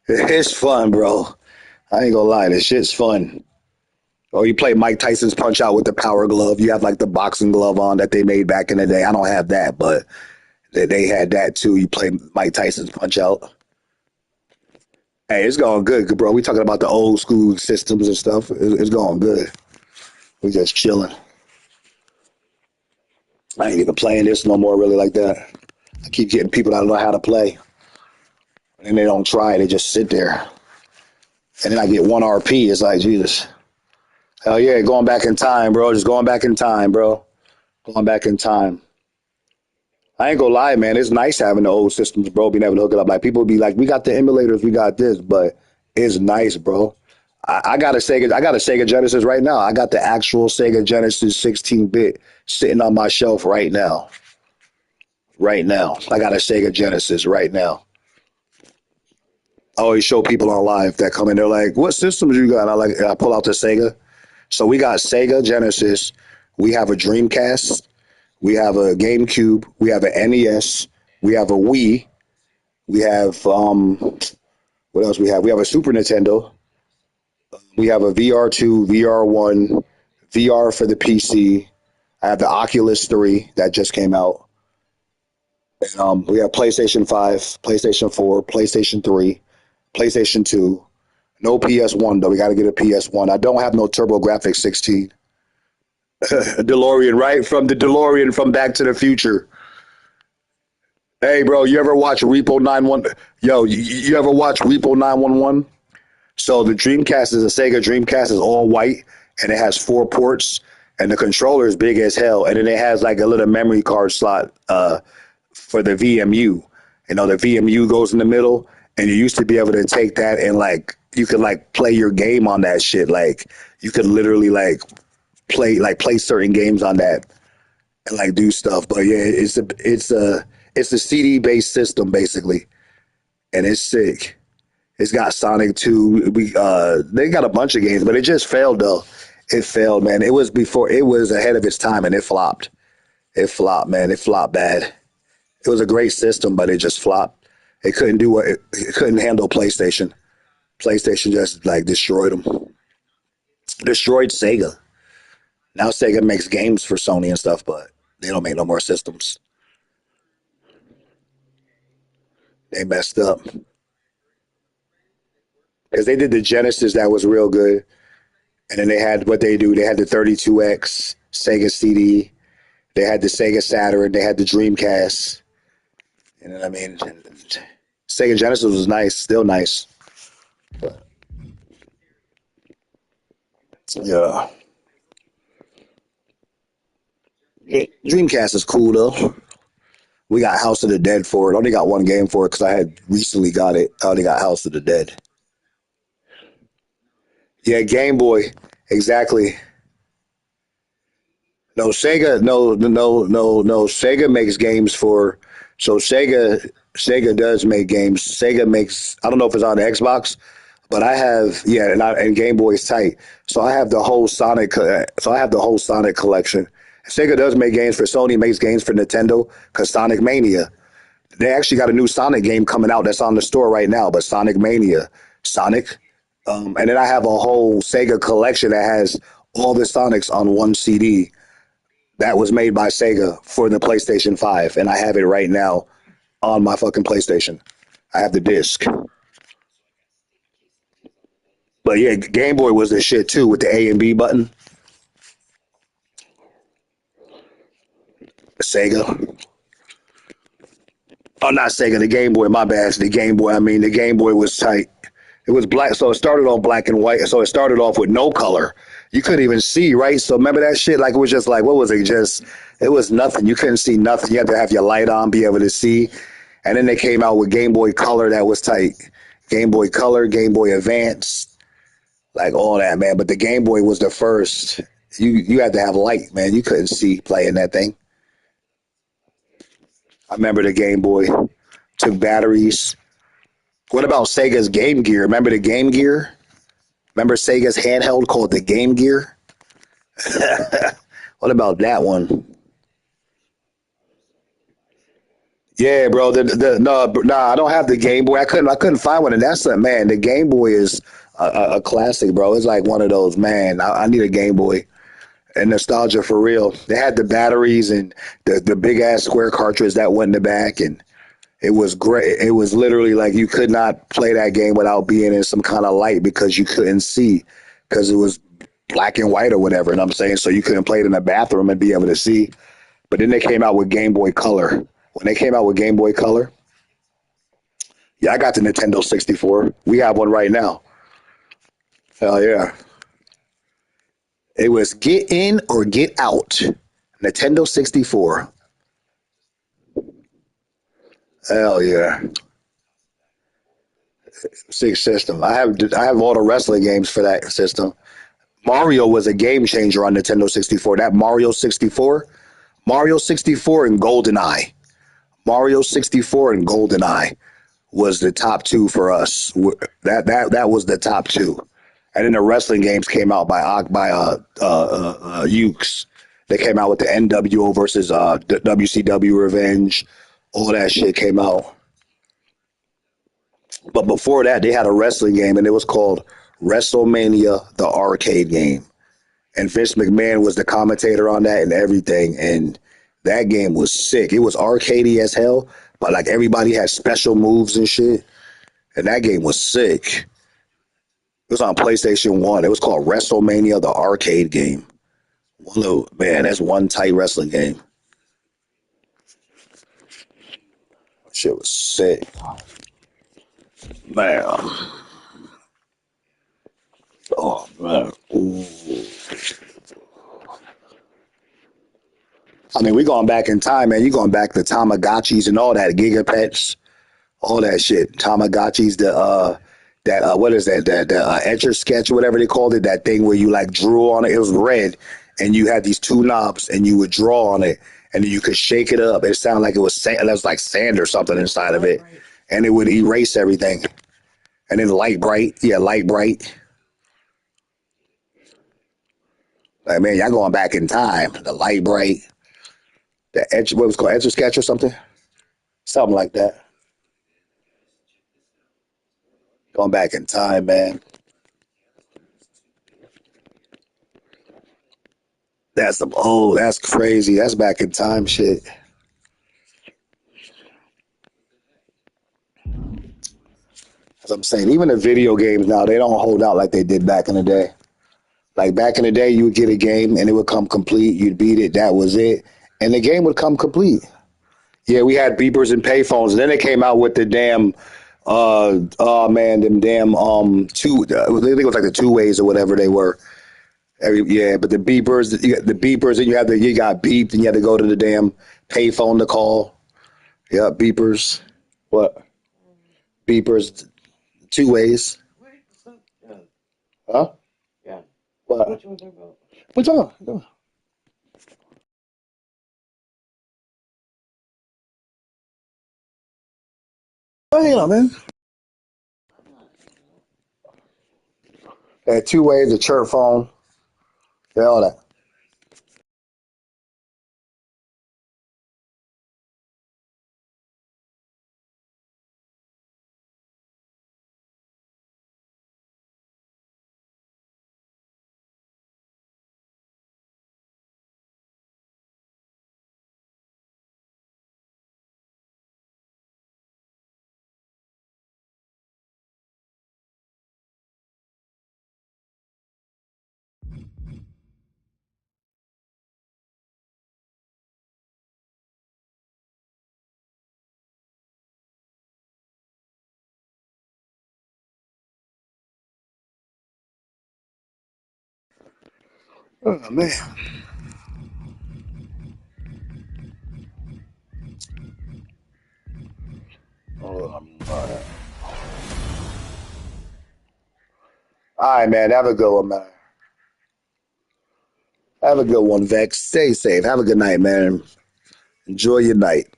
It's fun, bro. I ain't gonna lie, this shit's fun. Or you play Mike Tyson's Punch Out with the power glove. You have like the boxing glove on that they made back in the day. I don't have that, but they had that too. You play Mike Tyson's Punch Out. Hey, it's going good, bro. We talking about the old school systems and stuff. It's going good. We just chilling. I ain't even playing this no more really like that. I keep getting people that don't know how to play. And they don't try. They just sit there. And then I get 1 RP. It's like, Jesus. Hell yeah, going back in time, bro. Just going back in time, bro. Going back in time. I ain't gonna lie, man. It's nice having the old systems, bro. Being able to hook it up. Like, people be like, we got the emulators, we got this, but it's nice, bro. I got a Sega Genesis right now. I got the actual Sega Genesis 16-bit sitting on my shelf right now. Right now. I got a Sega Genesis right now. I always show people on live that come in. They're like, what systems you got? I pull out the Sega. So we got Sega Genesis. We have a Dreamcast. We have a GameCube. We have an NES. We have a Wii. We have what else we have? We have a Super Nintendo. We have a VR2, VR1, VR for the PC. I have the Oculus 3 that just came out. And, we have PlayStation 5, PlayStation 4, PlayStation 3, PlayStation 2. No PS1 though. We got to get a PS1. I don't have no TurboGrafx 16. DeLorean, right? From the DeLorean from Back to the Future. Hey, bro, you ever watch Repo 911? Yo, you ever watch Repo 911? So the Dreamcast is a Sega Dreamcast is all white, and it has 4 ports, and the controller is big as hell, and then it has like a little memory card slot for the VMU. You know, the VMU goes in the middle, and you used to be able to take that and like you could like play your game on that shit. Like you could literally like play certain games on that and like do stuff. But yeah, it's a CD based system basically, and it's sick. It's got Sonic 2. They got a bunch of games, but it just failed though. It failed, man. It was ahead of its time, and it flopped. It flopped, man. It flopped bad. It was a great system, but it just flopped. It couldn't do what it couldn't handle PlayStation. PlayStation just like destroyed them. Destroyed Sega. Now Sega makes games for Sony and stuff, but they don't make no more systems. They messed up. Because they did the Genesis that was real good. And then they had what they do. They had the 32X, Sega CD. They had the Sega Saturn. They had the Dreamcast. You know what I mean? Sega Genesis was nice, still nice. But, yeah. Dreamcast is cool, though. We got House of the Dead for it. Only got one game for it because I had recently got it. I only got House of the Dead. Yeah, Game Boy. Exactly. No, Sega. No. Sega makes games for. So Sega does make games. Sega makes. I don't know if it's on the Xbox, but I have. Yeah, and Game Boy's tight. So I have the whole Sonic. So I have the whole Sonic collection. Sega does make games for Sony. Makes games for Nintendo. Cause Sonic Mania. They actually got a new Sonic game coming out that's on the store right now. But Sonic Mania, Sonic. And then I have a whole Sega collection that has all the Sonics on one CD that was made by Sega for the PlayStation 5. And I have it right now on my fucking PlayStation. I have the disc. But yeah, Game Boy was the shit too with the A and B button. Sega. Oh, not Sega, the Game Boy, my bad. The Game Boy, the Game Boy was tight. It was black, so it started on black and white. So it started off with no color. You couldn't even see, right? So remember that shit? Like it was just like, what was it? Just it was nothing. You couldn't see nothing. You had to have your light on, be able to see. And then they came out with Game Boy Color that was tight. Game Boy Color, Game Boy Advance, like all that, man. But the Game Boy was the first. You had to have light, man. You couldn't see playing that thing. I remember the Game Boy took batteries. What about Sega's Game Gear? Remember the Game Gear? Remember Sega's handheld called the Game Gear? What about that one? Yeah, bro. No, I don't have the Game Boy. I couldn't find one, and that's a man. The Game Boy is a classic, bro. It's like one of those, man. I need a Game Boy. And nostalgia for real. They had the batteries and the big ass square cartridge that went in the back, and it was great. It was literally like you could not play that game without being in some kind of light because you couldn't see because it was black and white or whatever. And I'm saying so you couldn't play it in the bathroom and be able to see. But then they came out with Game Boy Color. When they came out with Game Boy Color, yeah, I got the Nintendo 64. We have one right now. Hell yeah. It was get in or get out. Nintendo 64. Hell yeah. Six system. I have all the wrestling games for that system. Mario was a game changer on Nintendo 64. That Mario 64 and GoldenEye. Mario 64 and GoldenEye was the top two for us. That was the top two. And then the wrestling games came out by Ukes. They came out with the NWO versus WCW Revenge. All that shit came out. But before that, they had a wrestling game, and it was called WrestleMania, the arcade game. And Vince McMahon was the commentator on that and everything. And that game was sick. It was arcadey as hell, but like everybody had special moves and shit. And that game was sick. It was on PlayStation 1. It was called WrestleMania, the arcade game. One little, man, that's one tight wrestling game. Shit was sick. Man. Oh, man. Ooh. I mean, we going back in time, man. You going back to Tamagotchis and all that, Gigapets, all that shit. Tamagotchis, what is that? That Etch a Sketch, whatever they called it. That thing where you like drew on it. It was red, and you had these two knobs, and you would draw on it, and then you could shake it up. It sounded like it was sand. It was like sand or something inside of it, and it would erase everything. And then Light Bright, yeah, Light Bright. Like man, y'all going back in time. The Light Bright, the Etch, what was it called, Etch a Sketch or something like that. Going back in time, man. That's crazy. That's back in time shit. As I'm saying, even the video games now, they don't hold out like they did back in the day. Like back in the day, you would get a game and it would come complete. You'd beat it. That was it. And the game would come complete. Yeah, we had beepers and payphones. And then they came out with the damn, oh man, them damn, I think it was like the two ways or whatever they were. Yeah, but the beepers, you got the beepers, and you got beeped, and you had to go to the damn payphone to call. Yeah, beepers. What? Beepers, two ways. Yeah. Huh? Yeah. What? What you want to talk about? What's on? Hang on, man. Two ways, a chirp phone, yeah, all that. Oh, man. All right, man. Have a good one, man. Have a good one, Vex. Stay safe. Have a good night, man. Enjoy your night.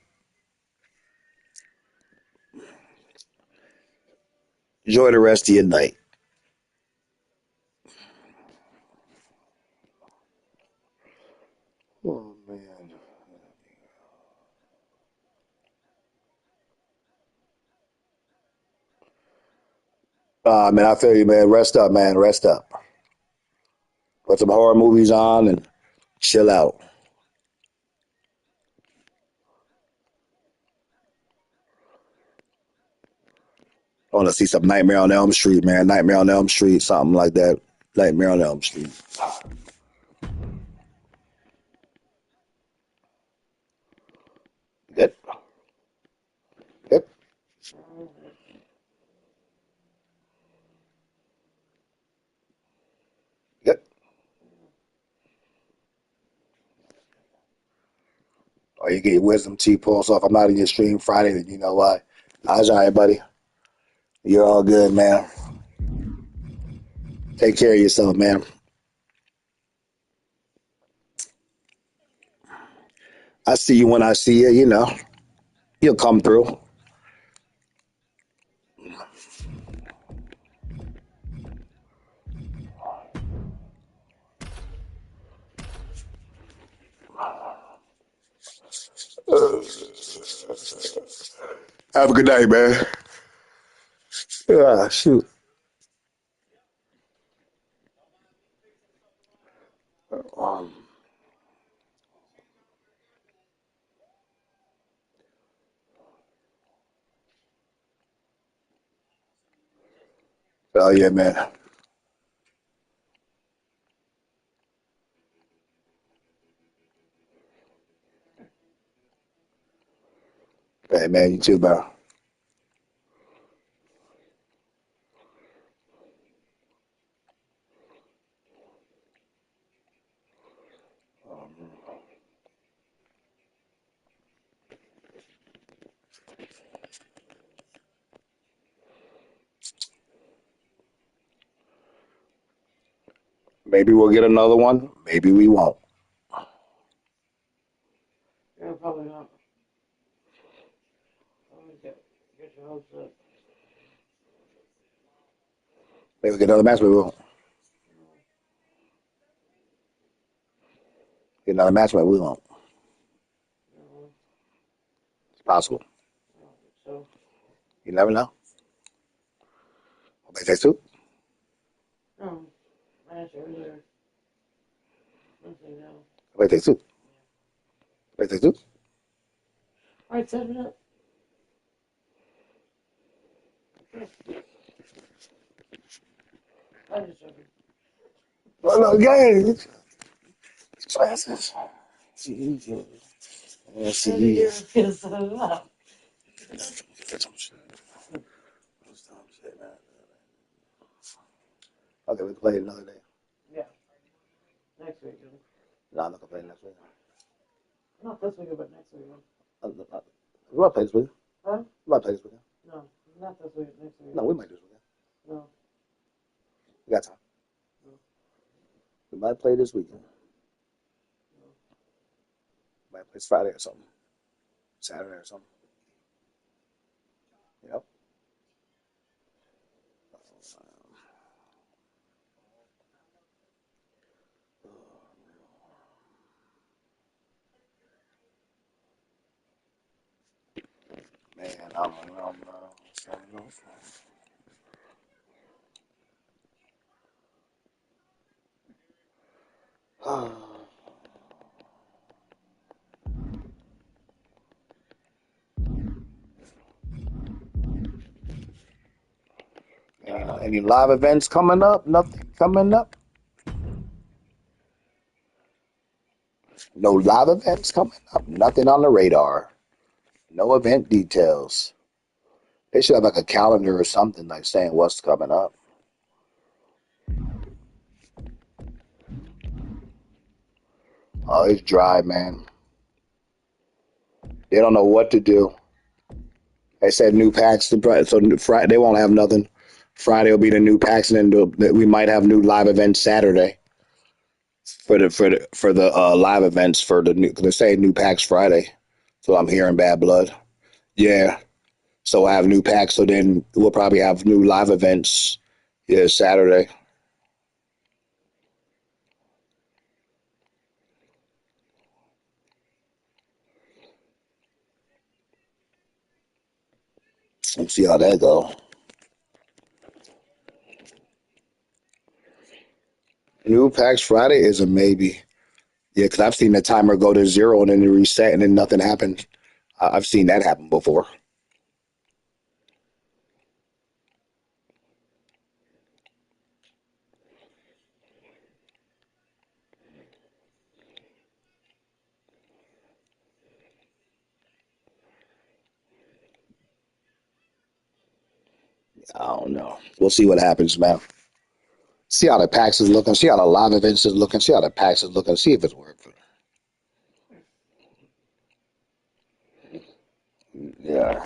Enjoy the rest of your night. Oh, man. Man, I feel you, man. Rest up, man. Rest up. Put some horror movies on and chill out. I want to see some Nightmare on Elm Street, man. Nightmare on Elm Street, something like that. Nightmare on Elm Street. Good. Good. Good. Or you get your wisdom teeth pulls off. I'm not in your stream Friday, then you know why. How's all right, buddy? You're all good, man. Take care of yourself, man. I see you when I see you, you know. You'll come through. Have a good night, man. Ah, shoot. Oh, yeah, man. Hey, man, you too, bro. Maybe we'll get another one. Maybe we won't. Yeah, probably not. Get your hopes up. Maybe we'll get another match, but we won't. Get another match, but we won't. It's possible. So, You never know. Nobody takes two. no. I asked you earlier. Don't say no. Nobody takes two. Nobody takes two. Alright, set it up. I'm just joking. Oh, no, gang. Classes. Let's see. You're gonna set it up. Get some shit. Okay, we can play it another day. Yeah. Next week. No, I'm not gonna play it next week. Not this week, but next week. We might play this week. Huh? We might play this week. No, not this week. Next week. No, we might do this week. No. We got time. We might play this weekend. Might play Friday or something. Saturday or something. Yep. Man, I'm any live events coming up? Nothing coming up? No live events coming up? Nothing on the radar. No event details. They should have like a calendar or something like saying what's coming up. Oh, it's dry, man. They don't know what to do. They said new packs, so Friday they won't have nothing. Friday will be the new packs, and then we might have new live events Saturday for the live events for the new. They say new packs Friday, so I'm hearing Bad Blood. Yeah, so I have new packs. So then we'll probably have new live events. Yeah, Saturday. Let's see how that go. New packs Friday is a maybe. Yeah, because I've seen the timer go to 0 and then it reset and then nothing happened. I've seen that happen before. I don't know. We'll see what happens, man. See how the packs is looking. See how the live events is looking. See how the packs is looking. See if it's working. Yeah.